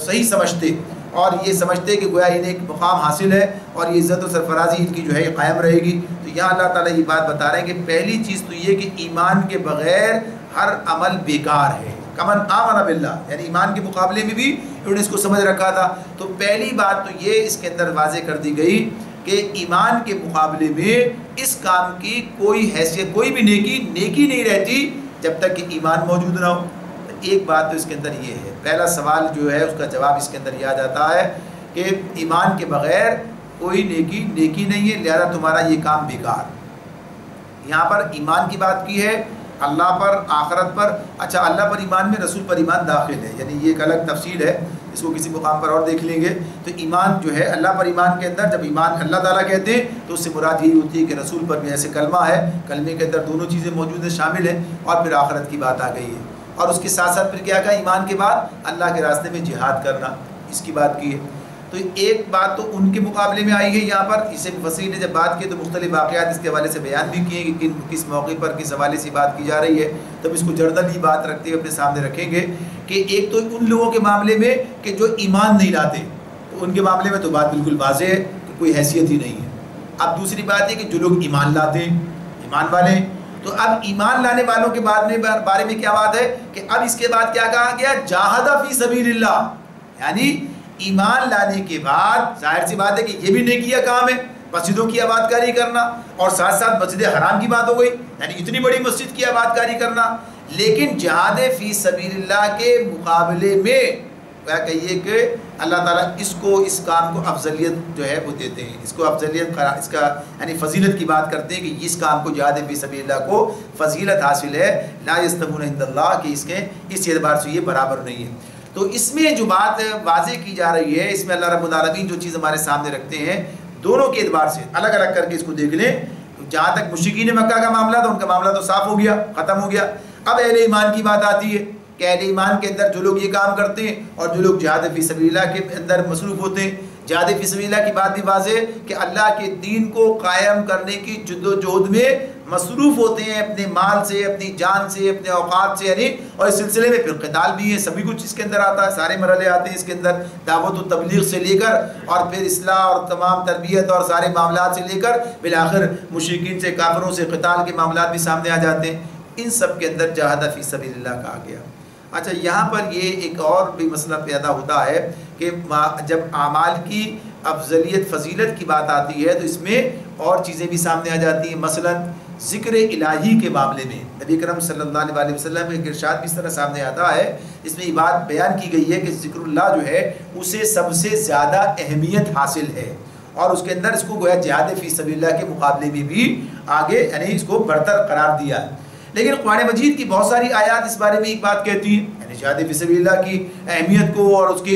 B: صحیح سمجھتے اور یہ سمجھتے کہ گویا انہیں ایک مقام حاصل ہے اور یہ عزت و سرفرازی ان کی جو ہے یہ قائم رہے گی۔ تو یہاں اللہ تعالیٰ یہ بات بتا رہے ہیں کہ پہلی چیز تو یہ کہ ایمان کے بغیر ہر عمل بیکار ہے، کمن آمن باللہ، یعنی ایمان کے مقابلے میں بھی انہوں نے اس کو سمجھ رکھا تھا۔ تو پہلی بات تو یہ اس کے اندر واضح کر دی گئی کہ ایمان کے مقابلے میں اس کام کی کوئی حیثیت، کوئی بھی نیکی نہیں رہتی جب تک کہ ایمان موجود نہ ہو۔ ایک بات تو اس کے اندر یہ ہے، پہلا سوال جو ہے اس کا جواب اس کے اندر یہ آ جاتا ہے کہ ایمان کے بغیر کوئی نیکی نہیں ہے، لہذا تمہارا یہ کام بیکار۔ یہاں پر ایمان کی بات کی ہے، اللہ پر، آخرت پر، اچھا اللہ پر ایمان میں رسول پر ایمان داخل ہے، یعنی یہ ایک الگ تفصیل ہے، اس کو کسی مقام پر اور دیکھ لیں گے۔ تو ایمان جو ہے اللہ پر ایمان کے اندر، جب ایمان اللہ تعالیٰ کہتے ہیں تو اس سے مراد یہی ہوتی ہے کہ رسول پر بھی ایسے کلمہ ہے، کلمے کے اندر دونوں چیزیں موجود ہیں، شامل ہیں، اور پھر آخرت کی بات آ گئی ہے، اور اس کے ساتھ ساتھ پھر کیا کہا، ایمان کے بعد اللہ کے راستے میں جہاد کرنا، اس کی بات کی ہے۔ تو ایک بات تو ان کے مقابلے میں آئی ہے یہاں پر، اسے مفسرین نے جب بات کی تو مختلف واقعات اس کے حوالے سے بیان بھی کیے کہ کس موقع پر کس حوالے سے بات کی جا رہی ہے، تب اس کو جردل ہی بات رکھتے ہوئے اپنے سامنے رکھیں گے کہ ایک تو ان لوگوں کے معاملے میں کہ جو ایمان نہیں لاتے، تو ان کے معاملے میں تو بات بالکل واضح ہے کہ کوئی حیثیت ہی نہیں ہے۔ اب دوسری بات ہے کہ جو لوگ ایمان لاتے ہیں، ایمان والے ہیں، تو اب ایمان لانے والوں کے بارے میں کیا بات ہے کہ اب اس کے بعد کیا کہا گیا، جاہد فی سبیل اللہ، یعنی ایمان لانے کے بعد ظاہر سی بات ہے کہ یہ بھی نیکی کا کام ہے، مسجدوں کی آباد کاری کرنا، اور ساتھ ساتھ مسجد حرام کی بات ہو گئی، یعنی اتنی بڑی مسجد کی آباد کاری کرنا، لیکن جہاد فی سبیل اللہ کے مقابلے میں کیا کہیے کہ اللہ تعالیٰ اس کام کو افضلیت جو ہے وہ دیتے ہیں، اس کو افضلیت اس کا یعنی فضیلت کی بات کرتے ہیں کہ اس کام کو جہاد فی سبیل اللہ کو فضیلت حاصل ہے، لا یستوون عند اللہ، کہ اس اعتبار سے یہ برابر نہیں ہے۔ تو اس میں جو بات واضح کی جا رہی ہے، اس میں اللہ رب العالمین جو چیز ہمارے سامنے رکھتے ہیں دونوں کے اعتبار سے الگ الگ کر کے اس کو دیکھ لیں۔ جہاں تک مشرکین مکہ کا معاملہ تھا، ان کا معاملہ تو صاف ہو گیا، ختم ہو گیا۔ اب اہل ایمان کی بات آتی ہے کہ اہل ایمان کے اندر جو لوگ یہ کام کرتے ہیں اور جو لوگ جہاد فی سبیل اللہ کے اندر مصروف ہوتے ہیں، جہاد فی سبیل اللہ کی بات بھی واضح ہے کہ اللہ کے دین کو قائم کرنے کی جد و جہد میں مصروف ہوتے ہیں، اپنے مال سے، اپنی جان سے، اپنے اوقات سے، یعنی اور اس سلسلے میں پھر قتال بھی ہے، سبھی کچھ اس کے اندر آتا ہے، سارے مرحلے آتے ہیں اس کے اندر، دعوت و تبلیغ سے لے کر اور پھر اصلاح اور تمام تربیت اور سارے معاملات سے لے کر بالآخر مشرکین سے، کافروں سے قتال کے معاملات بھی سامنے آ جاتے ہیں۔ ان سب کے اندر جہاد فی سبیل اللہ کہا گیا۔ اچھا یہاں پر یہ ایک اور بھی مسئلہ پیدا ہوتا ہے کہ جب اعمال کی افضلیت فضیلت کی بات آتی ہے تو اس میں اور چیزیں بھی سامنے آ جاتی ہیں، مثلا ذکر الہی کے معاملے میں نبی کرم صلی اللہ علیہ وسلم کے ارشاد بھی اس طرح سامنے آتا ہے، اس میں یہ بات بیان کی گئی ہے کہ ذکر اللہ جو ہے اسے سب سے زیادہ اہمیت حاصل ہے، اور اس کے اندر اس کو گویا جہاد فی سبیل اللہ کے مقابلے میں بھی آگے یعنی اس کو برتر قرار دیا ہے۔ لیکن قرآن مجید کی بہت ساری آیات اس بارے میں ایک بات کہتی ہیں، یعنی جہاد فی سبیل اللہ کی اہمیت کو اور اس کے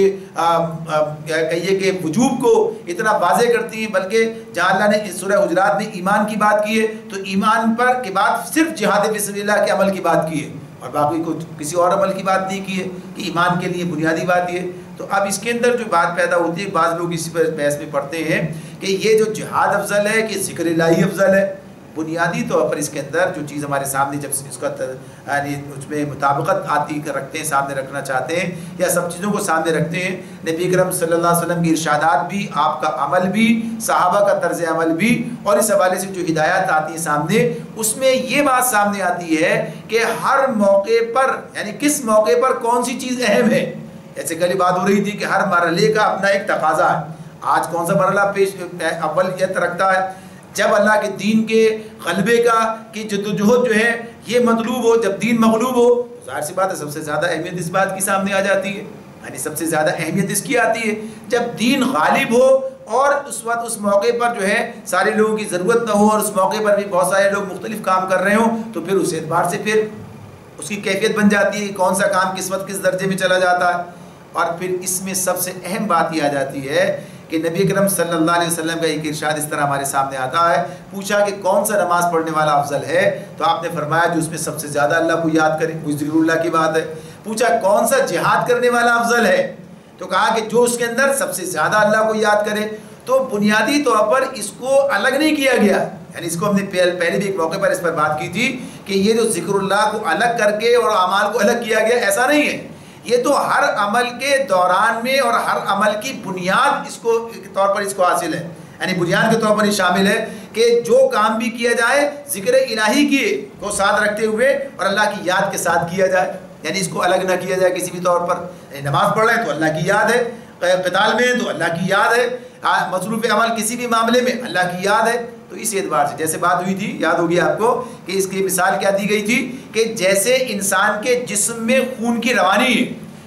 B: کہیے کہ وجوب کو اتنا واضح کرتی ہیں، بلکہ جہاں اللہ نے سورہ حجرات میں ایمان کی بات کی ہے تو ایمان پر کے بعد صرف جہاد فی سبیل اللہ کے عمل کی بات کی ہے اور باقی کو کسی اور عمل کی بات نہیں کی ہے کہ ایمان کے لیے بنیادی بات یہ ہے۔ تو اب اس کے اندر جو بات پیدا ہوتی ہے، بعض لوگ اسی پر بحث میں پڑھتے ہیں کہ یہ جو جہاد افضل ہے کہ ذکر الہی افضل ہے، بنیادی طور پر اس کے اندر جو چیز ہمارے سامنے جب اس کا یعنی اس میں مطابقت آتی رکھتے ہیں، سامنے رکھنا چاہتے ہیں یا سب چیزوں کو سامنے رکھتے ہیں، نبی اکرم صلی اللہ علیہ وسلم کی ارشادات بھی، آپ کا عمل بھی، صحابہ کا طرز عمل بھی، اور اس حوالے سے جو ہدایات آتی ہیں سامنے، اس میں یہ بات سامنے آتی ہے کہ ہر موقع پر یعنی کس موقع پر کون سی چیز اہم ہے۔ جیسے کل بات ہو رہی تھی کہ ہر مرحلے کا اپنا ایک تقاضا ہے۔ آج کون سا مرحلہ پیش اولیت رکھتا ہے؟ جب اللہ کے دین کے غلبے کی جدوجہد جو ہے یہ مطلوب ہو، جب دین مغلوب ہو تو ظاہر سی بات ہے سب سے زیادہ اہمیت اس بات کی سامنے آ جاتی ہے، یعنی سب سے زیادہ اہمیت اس کی آتی ہے جب دین غالب ہو اور اس وقت اس موقع پر جو ہے سارے لوگوں کی ضرورت نہ ہو اور اس موقع پر بھی بہت سارے لوگ مختلف کام کر رہے ہوں، تو پھر اس اعتبار سے پھر اس کی کیفیت بن جاتی ہے کہ کون سا کام کس وقت کس درجے میں چلا جاتا ہے۔ اور پھر اس میں سب سے اہم بات یہ آ جاتی ہے کہ نبی اکرم صلی اللہ علیہ وسلم کا ایک ارشاد اس طرح ہمارے سامنے آتا ہے، پوچھا کہ کون سا نماز پڑھنے والا افضل ہے، تو آپ نے فرمایا جو اس میں سب سے زیادہ اللہ کو یاد کرے، وہ ذکر اللہ کی بات ہے۔ پوچھا کون سا جہاد کرنے والا افضل ہے، تو کہا کہ جو اس کے اندر سب سے زیادہ اللہ کو یاد کرے۔ تو بنیادی طور پر اس کو الگ نہیں کیا گیا، یعنی اس کو ہم نے پہلے بھی ایک موقع پر اس پر بات کی تھی کہ یہ جو ذکر اللہ کو الگ کر کے اور اعمال کو الگ کیا گیا، ایسا نہیں ہے۔ یہ تو ہر عمل کے دوران میں اور ہر عمل کی بنیاد اس کو طور پر اس کو حاصل ہے، یعنی بنیاد کے طور پر یہ شامل ہے کہ جو کام بھی کیا جائے ذکر الہی کی کو ساتھ رکھتے ہوئے اور اللہ کی یاد کے ساتھ کیا جائے، یعنی اس کو الگ نہ کیا جائے کسی بھی طور پر۔ نماز پڑھ رہے ہیں تو اللہ کی یاد ہے، قتال میں تو اللہ کی یاد ہے، مصروف عمل کسی بھی معاملے میں اللہ کی یاد ہے۔ تو اس اعتبار سے جیسے بات ہوئی تھی، یاد ہوگی آپ کو کہ اس کی مثال کیا دی گئی تھی کہ جیسے انسان کے جسم میں خون کی روانی ہے،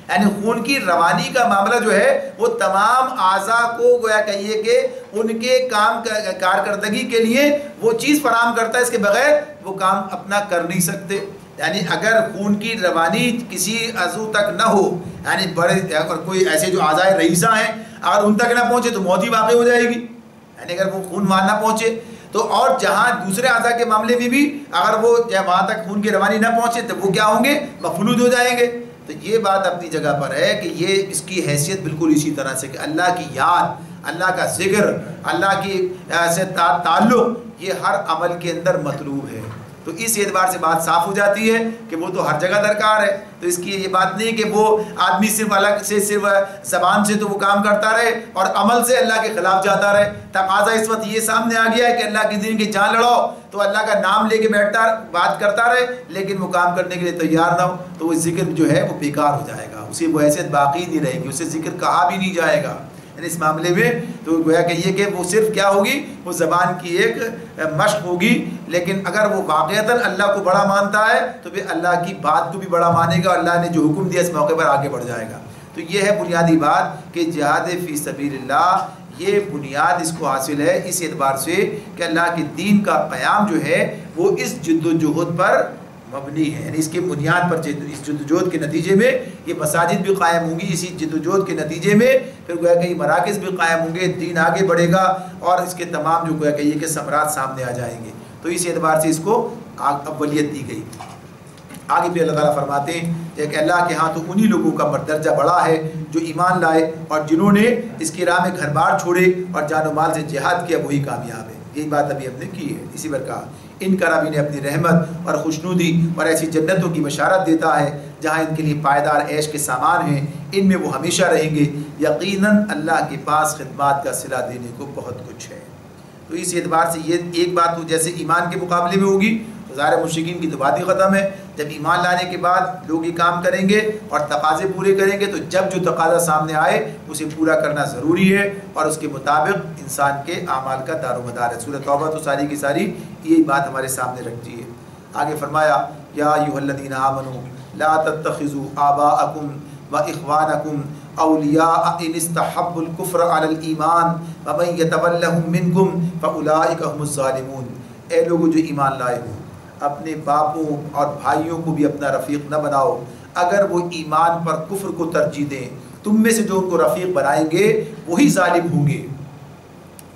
B: یعنی خون کی روانی کا معاملہ جو ہے وہ تمام اعضاء کو گویا کہیے کہ ان کے کام کارکردگی کے لیے وہ چیز فراہم کرتا ہے، اس کے بغیر وہ کام اپنا کر نہیں سکتے۔ یعنی اگر خون کی روانی کسی عضو تک نہ ہو، یعنی بڑے اگر کوئی ایسے جو اعضاء رئیسہ ہیں اگر ان تک نہ پہنچے تو موت ہی واقع ہو جائے گی، یعنی اگر وہ خون وہاں نہ پہنچے تو، اور جہاں دوسرے اعضاء کے معاملے میں بھی اگر وہ وہاں تک خون کی روانی نہ پہنچے تو وہ کیا ہوں گے؟ مفلوج ہو جائیں گے۔ تو یہ بات اپنی جگہ پر ہے کہ یہ اس کی حیثیت بالکل اسی طرح سے کہ اللہ کی یاد، اللہ کا ذکر، اللہ کی سے تعلق یہ ہر عمل کے اندر مطلوب ہے۔ تو اس اعتبار سے بات صاف ہو جاتی ہے کہ وہ تو ہر جگہ درکار ہے۔ تو اس کی یہ بات نہیں کہ وہ آدمی صرف الگ سے صرف زبان سے تو وہ کام کرتا رہے اور عمل سے اللہ کے خلاف جاتا رہے۔ تقاضا اس وقت یہ سامنے آ گیا ہے کہ اللہ کے دین کی جان لڑاؤ تو اللہ کا نام لے کے بیٹھتا بات کرتا رہے لیکن وہ کام کرنے کے لیے تیار نہ ہو تو وہ ذکر جو ہے وہ بیکار ہو جائے گا، اسے وہ حیثیت باقی نہیں رہے گی، اسے ذکر کہا بھی نہیں جائے گا۔ اس معاملے میں تو گویا کہ یہ کہ وہ صرف کیا ہوگی، وہ زبان کی ایک مشق ہوگی، لیکن اگر وہ واقعتاً اللہ کو بڑا مانتا ہے تو پھر اللہ کی بات کو بھی بڑا مانے گا اور اللہ نے جو حکم دیا اس موقع پر آگے بڑھ جائے گا۔ تو یہ ہے بنیادی بات کہ جہاد فی سبیل اللہ یہ بنیاد اس کو حاصل ہے اس اعتبار سے کہ اللہ کے دین کا قیام جو ہے وہ اس جد و جہد پر مبنی ہے، یعنی اس کے بنیاد پر اس جدوجہد کے نتیجے میں یہ مساجد بھی قائم ہوں گی، اسی جدوجہد کے نتیجے میں پھر گویا کہ یہ مراکز بھی قائم ہوں گے، دین آگے بڑھے گا اور اس کے تمام جو گویا کہ یہ کہ ثمرات سامنے آ جائیں گے۔ تو اس اعتبار سے اس کو اولیت دی گئی۔ آگے بھی اللہ تعالیٰ فرماتے ہیں کہ اللہ کے ہاں تو انہی لوگوں کا درجہ بڑا ہے جو ایمان لائے اور جنہوں نے اس کی راہ میں گھر بار چھوڑے اور جان و مال سے جہاد کیا وہی کامیاب ہے۔ یہی بات ابھی ہم نے کی ہے، اسی پر کہا ان کا رب انہیں اپنی رحمت اور خوشنودی اور ایسی جنتوں کی بشارت دیتا ہے جہاں ان کے لیے پائیدار عیش کے سامان ہیں، ان میں وہ ہمیشہ رہیں گے، یقیناً اللہ کے پاس خدمات کا صلہ دینے کو بہت کچھ ہے۔ تو اس اعتبار سے یہ ایک بات تو جیسے ایمان کے مقابلے میں ہوگی تو ظاہر مشرکین کی تو بات ہی ختم ہے، جب ایمان لانے کے بعد لوگ یہ کام کریں گے اور تقاضے پورے کریں گے تو جب جو تقاضا سامنے آئے اسے پورا کرنا ضروری ہے اور اس کے مطابق انسان کے اعمال کا دار و مدار ہے۔ سورۃ توبہ تو ساری کی ساری یہی بات ہمارے سامنے رکھتی ہے۔ آگے فرمایا یا ایھا الذین آمنوا لا تتخذوا آباءکم واخوانکم اولیاء ان استحبوا الکفر علی الایمان ومن یتولہم منکم فاولئک هم الظالمون۔ اے لوگوں جو ایمان لائے ہو، اپنے باپوں اور بھائیوں کو بھی اپنا رفیق نہ بناؤ اگر وہ ایمان پر کفر کو ترجیح دیں، تم میں سے جو ان کو رفیق بنائیں گے وہی ظالم ہوں گے۔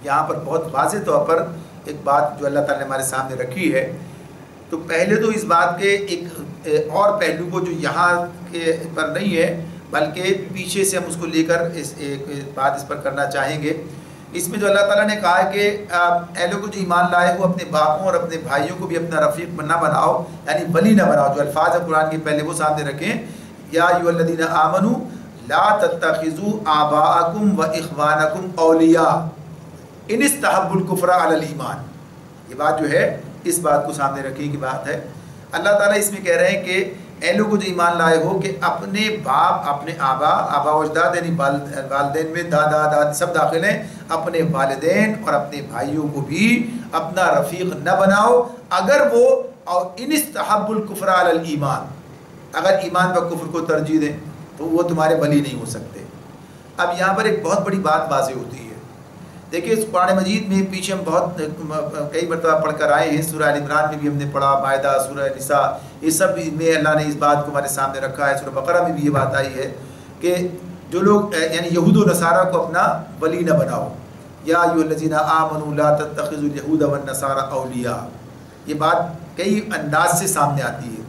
B: یہاں پر بہت واضح طور پر ایک بات جو اللہ تعالیٰ نے ہمارے سامنے رکھی ہے، تو پہلے تو اس بات کے ایک اور پہلو کو جو یہاں کے پر نہیں ہے بلکہ پیچھے سے ہم اس کو لے کر ایک بات اس پر کرنا چاہیں گے اس میں جو اللہ تعالیٰ نے کہا ہے کہ اے لوگوں جو ایمان لائے ہو اپنے باپوں اور اپنے بھائیوں کو بھی اپنا رفیق نہ بناؤ، یعنی ولی نہ بناؤ. جو الفاظ ہے قرآن کے پہلے وہ سامنے رکھیں. یا ایھا الذین آمنوا لا تتخذوا آباءکم و اخوانکم اولیاء ان استحبوا الکفر علی الایمان. یہ بات جو ہے اس بات کو سامنے رکھنے کی بات ہے. اللہ تعالیٰ اس میں کہہ رہے ہیں کہ اے لوگوں جو ایمان لائے ہو کہ اپنے باپ، اپنے آبا و اجداد یعنی والدین میں دادا داد سب داخل ہیں، اپنے والدین اور اپنے بھائیوں کو بھی اپنا رفیق نہ بناؤ اگر وہ ان استحب الکفر علی الایمان، اگر ایمان پر کفر کو ترجیح دیں تو وہ تمہارے ولی نہیں ہو سکتے. اب یہاں پر ایک بہت بڑی بات واضح ہوتی ہے. دیکھیے اس قرآن مجید میں پیچھے ہم بہت کئی مرتبہ پڑھ کر آئے ہیں. سورہ ال عمران میں بھی ہم نے پڑھا، مائدہ، سورہ نساء، یہ سب میں اللہ نے اس بات کو ہمارے سامنے رکھا ہے. سورہ بقرہ میں بھی یہ بات آئی ہے کہ جو لوگ یعنی یہود و نصارہ کو اپنا ولی نہ بناؤ. یا ایھا الذین آمنوا لا تتخذوا اليہود والنصارى اولیاء. یہ بات کئی انداز سے سامنے آتی ہے،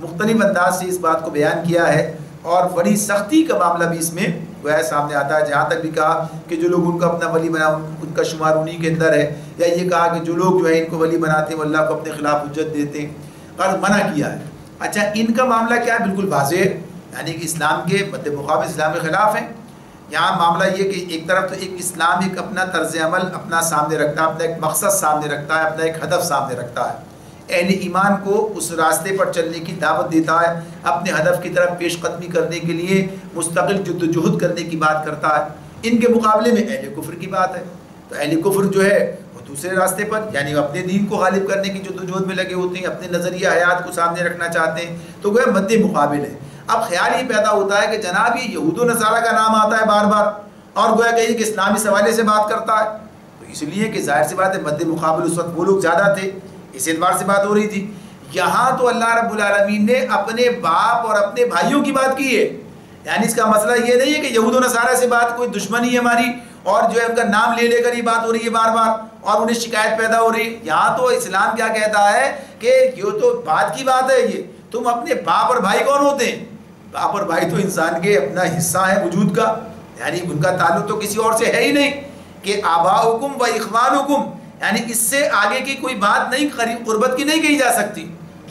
B: مختلف انداز سے اس بات کو بیان کیا ہے اور بڑی سختی کا معاملہ بھی اس میں گویا سامنے آتا ہے. جہاں تک بھی کہا کہ جو لوگ ان کو اپنا ولی بنا ان کا شمار انہی کے اندر ہے، یا یہ کہا کہ جو لوگ جو ہے ان کو ولی بناتے ہیں وہ اللہ کو اپنے خلاف حجت دیتے ہیں، اور منع کیا ہے. اچھا ان کا معاملہ کیا ہے؟ بالکل واضح ہے، یعنی کہ اسلام کے مد مقابل اسلام کے خلاف ہیں. یہاں معاملہ یہ کہ ایک طرف تو ایک اسلام ایک اپنا طرز عمل اپنا سامنے رکھتا ہے، اپنا ایک مقصد سامنے رکھتا ہے، اپنا ایک ہدف سامنے رکھتا ہے. اہل ایمان کو اس راستے پر چلنے کی دعوت دیتا ہے، اپنے ہدف کی طرف پیش قدمی کرنے کے لیے مستقل جد و جہد کرنے کی بات کرتا ہے. ان کے مقابلے میں اہل کفر کی بات ہے. تو اہل کفر جو ہے وہ دوسرے راستے پر یعنی اپنے دین کو غالب کرنے کی جد و جہد میں لگے ہوتے ہیں، اپنے نظریہ حیات کو سامنے رکھنا چاہتے ہیں. تو وہ مد مقابل ہے. اب خیال یہ پیدا ہوتا ہے کہ جناب یہ یہود و نصارہ کا نام آتا ہے بار بار اور گویا کہیے کہ اسلامی سوالے سے بات کرتا ہے. تو اس لیے کہ ظاہر سی بات ہے مد مقابل اس وقت وہ لوگ زیادہ تھے، اس اعتبار سے بات ہو رہی تھی. یہاں تو اللہ رب العالمین نے اپنے باپ اور اپنے بھائیوں کی بات کی ہے. یعنی اس کا مسئلہ یہ نہیں ہے کہ یہود و نصارہ سے بات کوئی دشمنی ہے ہماری اور جو ہے ان کا نام لے لے کر یہ بات ہو رہی ہے بار بار اور انہیں شکایت پیدا ہو رہی ہے. یہاں تو اسلام کیا کہتا ہے کہ یہ تو بات کی بات ہے، یہ تم اپنے باپ اور بھائی کون ہوتے ہیں؟ باپ اور بھائی تو انسان کے اپنا حصہ ہے وجود کا، یعنی ان کا تعلق تو کسی اور سے ہے ہی نہیں. کہ آباؤکم و اخوانکم، یعنی اس سے آگے کی کوئی بات نہیں، قریب قربت کی نہیں کہی جا سکتی.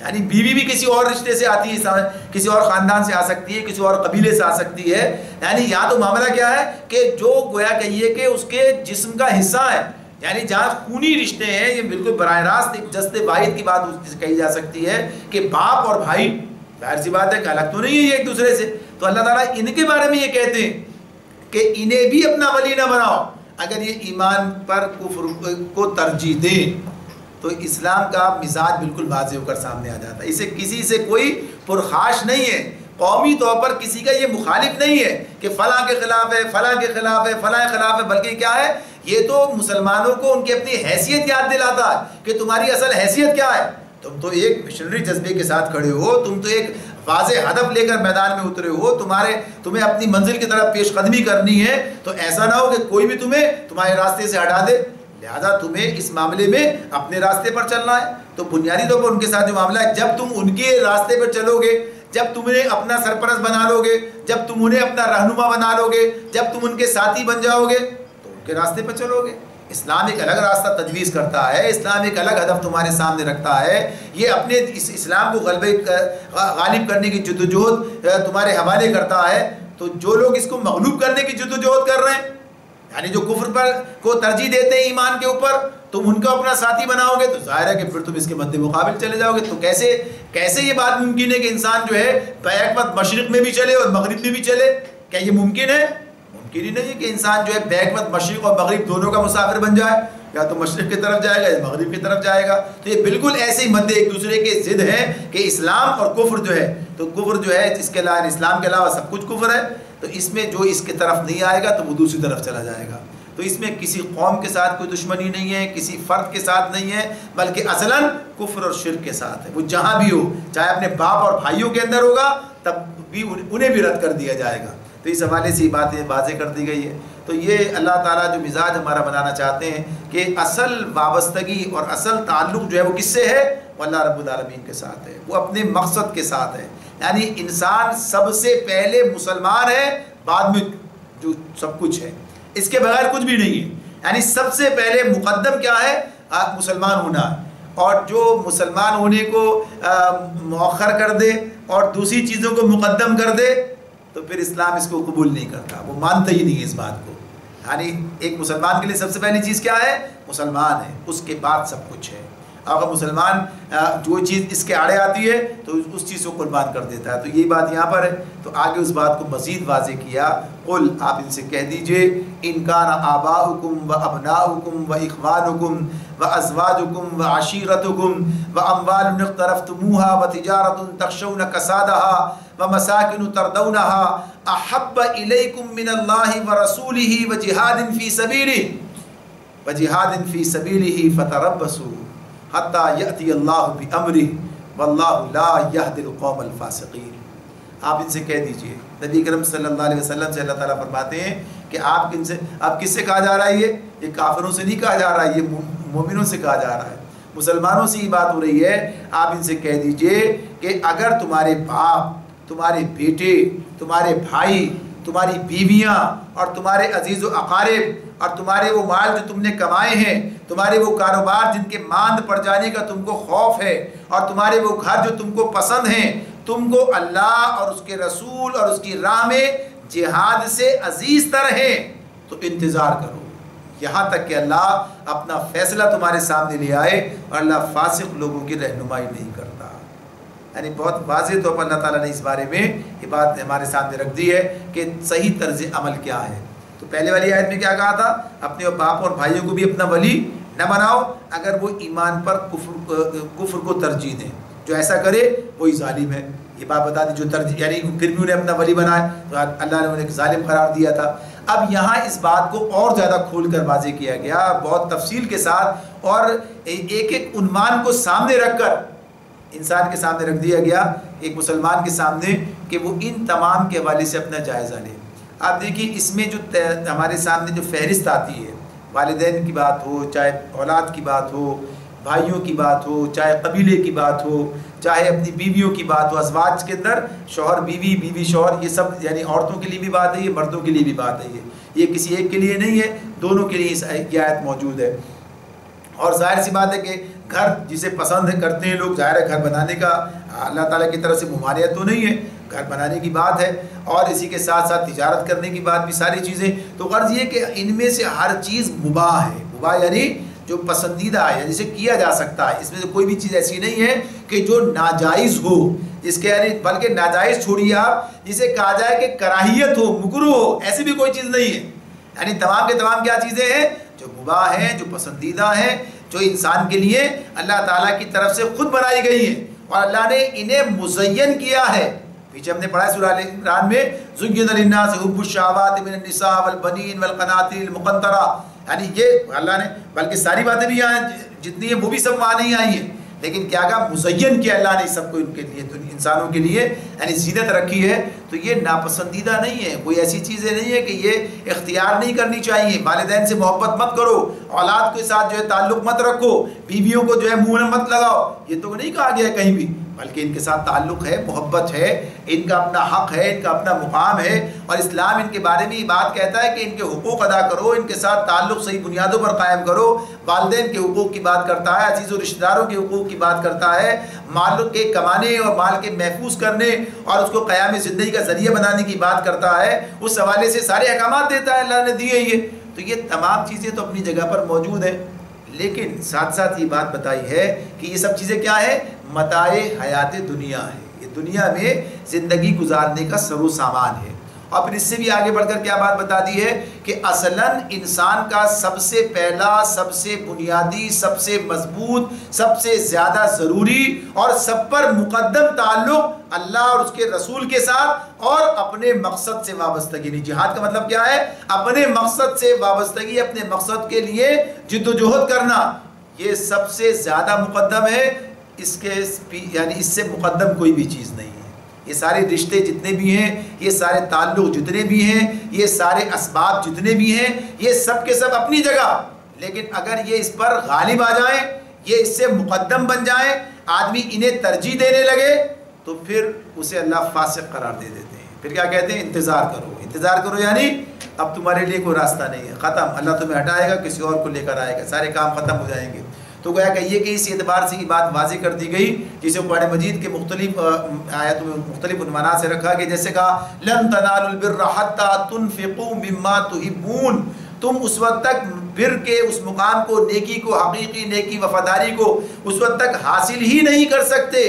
B: یعنی بیوی بھی کسی اور رشتے سے آتی ہے، کسی اور خاندان سے آ سکتی ہے، کسی اور قبیلے سے آ سکتی ہے. یعنی یہاں تو معاملہ کیا ہے کہ جو گویا کہیے کہ اس کے جسم کا حصہ ہے، یعنی جہاں خونی رشتے ہیں، یہ بالکل براہ راست ایک جسد واحد کی بات کہی جا سکتی ہے کہ باپ اور بھائی ظاہر سی بات ہے کہ الگ تو نہیں ہے یہ ایک دوسرے سے. تو اللہ تعالیٰ ان کے بارے میں یہ کہتے ہیں کہ انہیں بھی اپنا ولی نہ بناؤ اگر یہ ایمان پر کفر کو ترجیح دیں. تو اسلام کا مزاج بالکل واضح ہو کر سامنے آ جاتا ہے. اسے کسی سے کوئی پرخاش نہیں ہے، قومی طور پر کسی کا یہ مخالف نہیں ہے کہ فلاں کے خلاف ہے، فلاں کے خلاف ہے، فلاں کے خلاف ہے، بلکہ کیا ہے یہ تو مسلمانوں کو ان کی اپنی حیثیت یاد دلاتا ہے کہ تمہاری اصل حیثیت کیا ہے. تم تو ایک مشنری جذبے کے ساتھ کھڑے ہو، تم تو ایک واضح ہدف لے کر میدان میں اترے ہو، تمہیں اپنی منزل کی طرف پیش قدمی کرنی ہے. تو ایسا نہ ہو کہ کوئی بھی تمہیں تمہارے راستے سے ہٹا دے، لہذا تمہیں اس معاملے میں اپنے راستے پر چلنا ہے. تو بنیادی طور پر ان کے ساتھ جو معاملہ ہے، جب تم ان کے راستے پر چلو گے، جب تم انہیں اپنا سرپرست بنا لو گے، جب تم انہیں اپنا رہنما بنا لو گے، جب تم ان کے ساتھی بن جاؤ گے تو ان کے راستے پر چلو گے. اسلام ایک الگ راستہ تجویز کرتا ہے، اسلام ایک الگ ہدف تمہارے سامنے رکھتا ہے. یہ اپنے اس اسلام کو غالب کرنے کی جدوجہد تمہارے حوالے کرتا ہے. تو جو لوگ اس کو مغلوب کرنے کی جدوجہد کر رہے ہیں، یعنی جو کفر پر کو ترجیح دیتے ہیں ایمان کے اوپر، تم ان کو اپنا ساتھی بناؤ گے تو ظاہر ہے کہ پھر تم اس کے مد مقابل چلے جاؤ گے. تو کیسے یہ بات ممکن ہے کہ انسان جو ہے بیک وقت مشرق میں بھی چلے اور مغرب میں بھی چلے؟ کیا یہ ممکن ہے؟ ممکن ہی نہیں ہے کہ انسان جو ہے بیک وقت مشرق اور مغرب دونوں کا مسافر بن جائے، یا تو مشرق کی طرف جائے گا یا مغرب کی طرف جائے گا. تو یہ بالکل ایسے ہی مدے ایک دوسرے کے ضد ہیں کہ اسلام اور کفر جو ہے، تو کفر جو ہے اس کے علاوہ اسلام کے علاوہ سب کچھ کفر ہے. تو اس میں جو اس کی طرف نہیں آئے گا تو وہ دوسری طرف چلا جائے گا. تو اس میں کسی قوم کے ساتھ کوئی دشمنی نہیں ہے، کسی فرد کے ساتھ نہیں ہے، بلکہ اصلاً کفر اور شرک کے ساتھ ہے. وہ جہاں بھی ہو، چاہے اپنے باپ اور بھائیوں کے اندر ہوگا تب بھی انہیں بھی رد کر دیا جائے گا. تو اس حوالے سے یہ باتیں واضح کر دی گئی ہے. تو یہ اللہ تعالیٰ جو مزاج ہمارا بنانا چاہتے ہیں کہ اصل وابستگی اور اصل تعلق جو ہے وہ کس سے ہے؟ وہ اللہ رب العالمین کے ساتھ ہے، وہ اپنے مقصد کے ساتھ ہے. یعنی انسان سب سے پہلے مسلمان ہے، بعد میں جو سب کچھ ہے، اس کے بغیر کچھ بھی نہیں ہے. یعنی سب سے پہلے مقدم کیا ہے؟ مسلمان ہونا. اور جو مسلمان ہونے کو مؤخر کر دے اور دوسری چیزوں کو مقدم کر دے تو پھر اسلام اس کو قبول نہیں کرتا، وہ مانتا ہی نہیں ہے اس بات کو. یعنی ایک مسلمان کے لیے سب سے پہلی چیز کیا ہے؟ مسلمان ہے، اس کے بعد سب کچھ ہے. اگر مسلمان جو چیز اس کے آڑے آتی ہے تو اس چیز کو قربان کر دیتا ہے. تو یہی بات یہاں پر ہے. تو آگے اس بات کو مزید واضح کیا، قل آپ ان سے کہہ دیجئے ان کان آباؤکم و ابناؤکم و اخوانکم و ازواجکم و عشیرتکم و اموال اقترفتموها و تجارت تخشون کسادها و مساکن تردونها احب الیکم من اللہ و رسولہ و جہاد فی سبیلہ فتربصوا حتی یأتی اللہ بامرہ واللہ لا یہدی القوم الفاسقین. آپ ان سے کہہ دیجئے، نبی کرم صلی اللہ علیہ وسلم سے اللہ تعالیٰ فرماتے ہیں کہ آپ کس سے کہا جا رہا ہے؟ یہ کافروں سے نہیں کہا جا رہا ہے، یہ مومنوں سے کہا جا رہا ہے، مسلمانوں سے ہی بات ہو رہی ہے. آپ ان سے کہہ دیجئے کہ اگر تمہارے باپ، تمہارے بیٹے، تمہارے بھائی، تمہاری بیویاں اور تمہارے عزیز و اقارب اور تمہارے وہ مال جو تم نے کمائے ہیں، تمہارے وہ کاروبار جن کے ماند پڑ جانے کا تم کو خوف ہے، اور تمہارے وہ گھر جو تم کو پسند ہیں، تم کو اللہ اور اس کے رسول اور اس کی راہ میں جہاد سے عزیز تر ہیں، تو انتظار کرو یہاں تک کہ اللہ اپنا فیصلہ تمہارے سامنے لے آئے. اور اللہ فاسق لوگوں کی رہنمائی نہیں کرتا. یعنی بہت واضح طور پر اللہ تعالیٰ نے اس بارے میں یہ بات ہمارے سامنے رکھ دی ہے کہ صحیح طرز عمل کیا ہے. تو پہلے والی آیت میں کیا کہا تھا؟ اپنے باپ اور بھائیوں کو بھی اپنا ولی نہ بناؤ اگر وہ ایمان پر کفر کو ترجیح دیں. جو ایسا کرے وہی ظالم ہے. یہ بات بتا دی جو ترجیح، یعنی پھر بھی انہیں اپنا ولی بنایا تو اللہ نے انہیں ظالم قرار دیا تھا. اب یہاں اس بات کو اور زیادہ کھول کر واضح کیا گیا بہت تفصیل کے ساتھ، اور ایک ایک عنوان کو سامنے رکھ کر انسان کے سامنے رکھ دیا گیا، ایک مسلمان کے سامنے، کہ وہ ان تمام کے حوالے سے اپنا جائزہ لے. آپ دیکھیے اس میں جو ہمارے سامنے جو فہرست آتی ہے، والدین کی بات ہو، چاہے اولاد کی بات ہو، بھائیوں کی بات ہو، چاہے قبیلے کی بات ہو، چاہے اپنی بیویوں کی بات ہو، ازواج کے اندر شوہر بیوی، بیوی شوہر، یہ سب یعنی عورتوں کے لیے بھی بات ہے، یہ مردوں کے لیے بھی بات ہے. یہ کسی ایک کے لیے نہیں ہے، دونوں کے لیے اس آیت موجود ہے. اور ظاہر سی بات ہے کہ گھر جسے پسند کرتے ہیں لوگ، ظاہر ہے گھر بنانے کا اللہ تعالیٰ کی طرف سے ممانعت تو نہیں ہے، گھر بنانے کی بات ہے، اور اسی کے ساتھ ساتھ تجارت کرنے کی بات بھی، ساری چیزیں. تو غرض یہ کہ ان میں سے ہر چیز مباح ہے. مباح یعنی جو پسندیدہ ہے، جسے کیا جا سکتا ہے. اس میں سے کوئی بھی چیز ایسی نہیں ہے کہ جو ناجائز ہو، جس کے یعنی بلکہ ناجائز چھوڑیے آپ، جسے کہا جائے کہ کراہیت ہو، مکروہ ہو، ایسی بھی کوئی چیز نہیں ہے. یعنی تمام کے تمام کیا چیزیں ہیں؟ جو مباح ہیں، جو پسندیدہ ہیں، جو انسان کے لیے اللہ تعالیٰ کی طرف سے خود بنائی گئی ہیں، اور اللہ نے انہیں مزین کیا ہے. پیچھے ہم نے پڑھا ہے سورہ آل عمران میں، زُيِّنَ لِلنَّاسِ حُبُّ الشَّهَوَاتِ مِنَ النِّسَاءِ وَالْبَنِينَ وَالْقَنَاطِيرِ الْمُقَنطَرَةِ. یعنی یہ اللہ نے، بلکہ ساری باتیں بھی یہاں جتنی ہیں وہ بھی سب وہاں نہیں آئی ہیں، لیکن کیا کہا؟ مزین کیا اللہ نے سب کو ان کے لیے، تو انسانوں کے لیے یعنی زینت رکھی ہے. تو یہ ناپسندیدہ نہیں ہے، کوئی ایسی چیزیں نہیں ہے کہ یہ اختیار نہیں کرنی چاہیے. والدین سے محبت مت کرو، اولاد کے ساتھ جو ہے تعلق مت رکھو، بیویوں کو جو ہے منہ مت لگاؤ، یہ تو نہیں کہا گیا ہے کہیں بھی، بلکہ ان کے ساتھ تعلق ہے، محبت ہے، ان کا اپنا حق ہے، ان کا اپنا مقام ہے. اور اسلام ان کے بارے میں یہ بات کہتا ہے کہ ان کے حقوق ادا کرو، ان کے ساتھ تعلق صحیح بنیادوں پر قائم کرو. والدین کے حقوق کی بات کرتا ہے، عزیز و رشتہ داروں کے حقوق کی بات کرتا ہے، مال کے کمانے اور مال کے محفوظ کرنے اور اس کو قیام زندگی کا ذریعہ بنانے کی بات کرتا ہے. اس حوالے سے سارے احکامات دیتا ہے، اللہ نے دیے یہ. تو یہ تمام چیزیں تو اپنی جگہ پر موجود ہیں، لیکن ساتھ ساتھ یہ بات بتائی ہے کہ یہ سب چیزیں کیا ہے؟ متاع حیات دنیا ہے. یہ دنیا میں زندگی گزارنے کا سر و سامان ہے. اور پھر اس سے بھی آگے بڑھ کر کیا بات بتا دی ہے کہ اصلاً انسان کا سب سے پہلا، سب سے بنیادی، سب سے مضبوط، سب سے زیادہ ضروری اور سب پر مقدم تعلق اللہ اور اس کے رسول کے ساتھ اور اپنے مقصد سے وابستگی. نہیں، جہاد کا مطلب کیا ہے؟ اپنے مقصد سے وابستگی، اپنے مقصد کے لیے جد و جہد کرنا، یہ سب سے زیادہ مقدم ہے. اس کے یعنی اس سے مقدم کوئی بھی چیز نہیں ہے. یہ سارے رشتے جتنے بھی ہیں، یہ سارے تعلق جتنے بھی ہیں، یہ سارے اسباب جتنے بھی ہیں، یہ سب کے سب اپنی جگہ، لیکن اگر یہ اس پر غالب آ جائیں، یہ اس سے مقدم بن جائیں، آدمی انہیں ترجیح دینے لگے، تو پھر اسے اللہ فاسق قرار دے دیتے ہیں. پھر کیا کہتے ہیں؟ انتظار کرو. انتظار کرو یعنی اب تمہارے لیے کوئی راستہ نہیں ہے، ختم، اللہ تمہیں ہٹائے گا، کسی اور کو لے کر آئے گا، سارے کام ختم ہو جائیں گے۔ تو گویا کہ یہ کہ اس اعتبار سے یہ بات واضح کر دی گئی، جسے قرآن مجید کے مختلف آیاتوں میں مختلف عنوانات سے رکھا کہ جیسے کہا لن تنالوا البر حتى تنفقوا مما تحبون، تم اس وقت تک بر کے اس مقام کو، نیکی کو، حقیقی نیکی وفاداری کو اس وقت تک حاصل ہی نہیں کر سکتے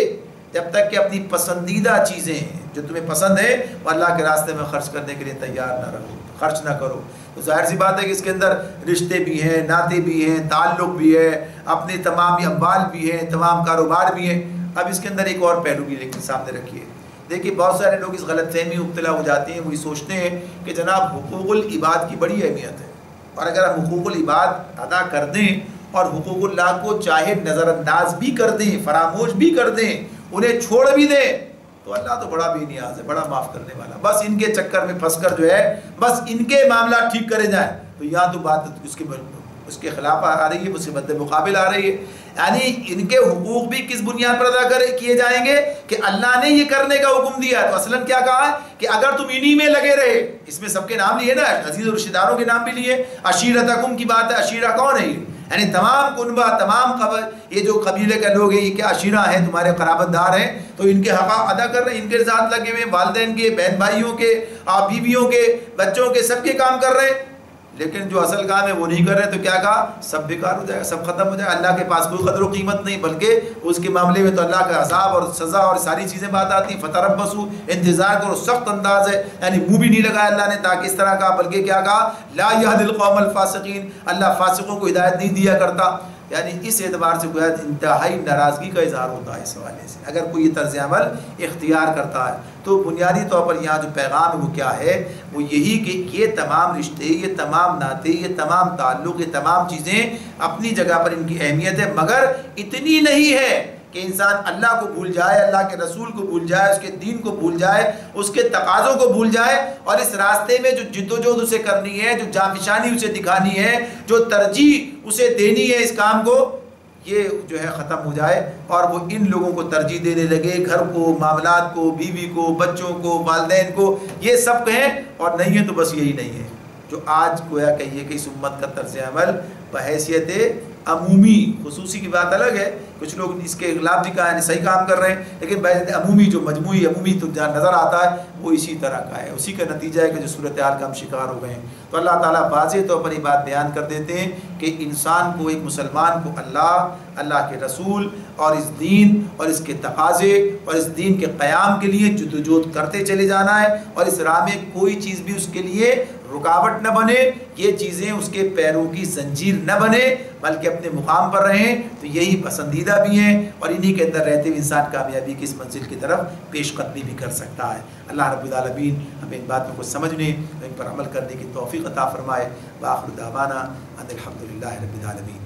B: جب تک کہ اپنی پسندیدہ چیزیں جو تمہیں پسند ہیں وہ اللہ کے راستے میں خرچ کرنے کے لیے تیار نہ رہو، خرچ نہ کرو۔ تو ظاہر سی بات ہے کہ اس کے اندر رشتے بھی ہیں، ناطے بھی ہیں، تعلق بھی ہے، اپنے تمام اموال بھی ہیں، تمام کاروبار بھی ہیں۔ اب اس کے اندر ایک اور پہلو بھی لیکن سامنے رکھیے، دیکھیے بہت سارے لوگ اس غلط فہمی مبتلا ہو جاتے ہیں، وہ سوچتے ہیں کہ جناب حقوق العباد کی بڑی اہمیت ہے، اور اگر ہم حقوق العباد ادا کر دیں اور حقوق اللہ کو چاہے نظر انداز بھی کر دیں، فراموش بھی کر دیں، انہیں چھوڑ بھی دیں، تو اللہ تو بڑا بے نیاز ہے، بڑا معاف کرنے والا، بس ان کے چکر میں پھنس کر جو ہے بس ان کے معاملات ٹھیک کرے جائیں۔ تو یہاں تو بات اس کے خلاف آ رہی ہے، اس کے مد مقابل آ رہی ہے، یعنی ان کے حقوق بھی کس بنیاد پر ادا کیے جائیں گے کہ اللہ نے یہ کرنے کا حکم دیا ہے۔ تو اصلاً کیا کہا ہے کہ اگر تم انہی میں لگے رہے، اس میں سب کے نام لیے نا، عزیز و رشتہ داروں کے نام بھی لیے، عشیرتکم کی بات ہے، عشیرہ کون ہے؟ یعنی تمام کنبہ، تمام یہ جو قبیلے کے لوگ ہیں، یہ کیا عشیرہ ہیں، تمہارے قرابت دار ہیں، تو ان کے حقوق ادا کر رہے ہیں، ان کے ساتھ لگے ہوئے، والدین کے، بہن بھائیوں کے، بیویوں کے، بچوں کے، سب کے کام کر رہے ہیں، لیکن جو اصل کام ہے وہ نہیں کر رہے، تو کیا کہا؟ سب بیکار ہو جائے گا، سب ختم ہو جائے گا، اللہ کے پاس کوئی قدر و قیمت نہیں، بلکہ اس کے معاملے میں تو اللہ کا عذاب اور سزا اور ساری چیزیں بات آتی ہیں۔ فتربصوا، انتظار کرو، سخت انداز ہے، یعنی منہ بھی نہیں لگایا اللہ نے تاکہ اس طرح کا، بلکہ کیا کہا؟ لا یہدی القوم الفاسقین، اللہ فاسقوں کو ہدایت نہیں دیا کرتا۔ یعنی اس اعتبار سے کوئی انتہائی ناراضگی کا اظہار ہوتا ہے اس حوالے سے اگر کوئی یہ طرز عمل اختیار کرتا ہے۔ تو بنیادی طور پر یہاں جو پیغام ہے وہ کیا ہے؟ وہ یہی کہ یہ تمام رشتے، یہ تمام ناطے، یہ تمام تعلق، یہ تمام چیزیں اپنی جگہ پر ان کی اہمیت ہے، مگر اتنی نہیں ہے کہ انسان اللہ کو بھول جائے، اللہ کے رسول کو بھول جائے، اس کے دین کو بھول جائے، اس کے تقاضوں کو بھول جائے، اور اس راستے میں جو جد و جہد اسے کرنی ہے، جو جانفشانی اسے دکھانی ہے، جو ترجیح اسے دینی ہے اس کام کو، یہ جو ہے ختم ہو جائے، اور وہ ان لوگوں کو ترجیح دینے لگے، گھر کو، معاملات کو، بیوی کو، بچوں کو، والدین کو، یہ سب کہیں، اور نہیں ہے تو بس یہی نہیں ہے جو آج گویا کہیے کہ اس امت کا طرز عمل بحیثیت عمومی، خصوصی کی بات الگ ہے، کچھ لوگ اس کے خلاف بھی کہا ہے صحیح کام کر رہے ہیں، لیکن بحیثیت عمومی جو مجموعی عمومی تو جہاں نظر آتا ہے وہ اسی طرح کا ہے، اسی کا نتیجہ ہے کہ جو صورتحال کا ہم شکار ہو گئے ہیں۔ تو اللہ تعالیٰ واضح طور پر یہ بات بیان کر دیتے ہیں کہ انسان کو، ایک مسلمان کو اللہ کے رسول اور اس دین اور اس کے تقاضے اور اس دین کے قیام کے لیے جدوجہد کرتے چلے جانا ہے، اور اس راہ میں کوئی چیز بھی اس کے لیے رکاوٹ نہ بنے، یہ چیزیں اس کے پیروں کی زنجیر نہ بنے، بلکہ اپنے مقام پر رہیں، تو یہی پسندیدہ بھی ہیں، اور انہی کے اندر رہتے ہوئے انسان کامیابی کی اس منزل کی طرف پیش قدمی بھی کر سکتا ہے۔ اللہ رب العالمین ہمیں ان باتوں کو سمجھنے، ان پر عمل کرنے کی توفیق عطا فرمائے۔ وآخر دعوانا ان الحمد للہ رب العالمین۔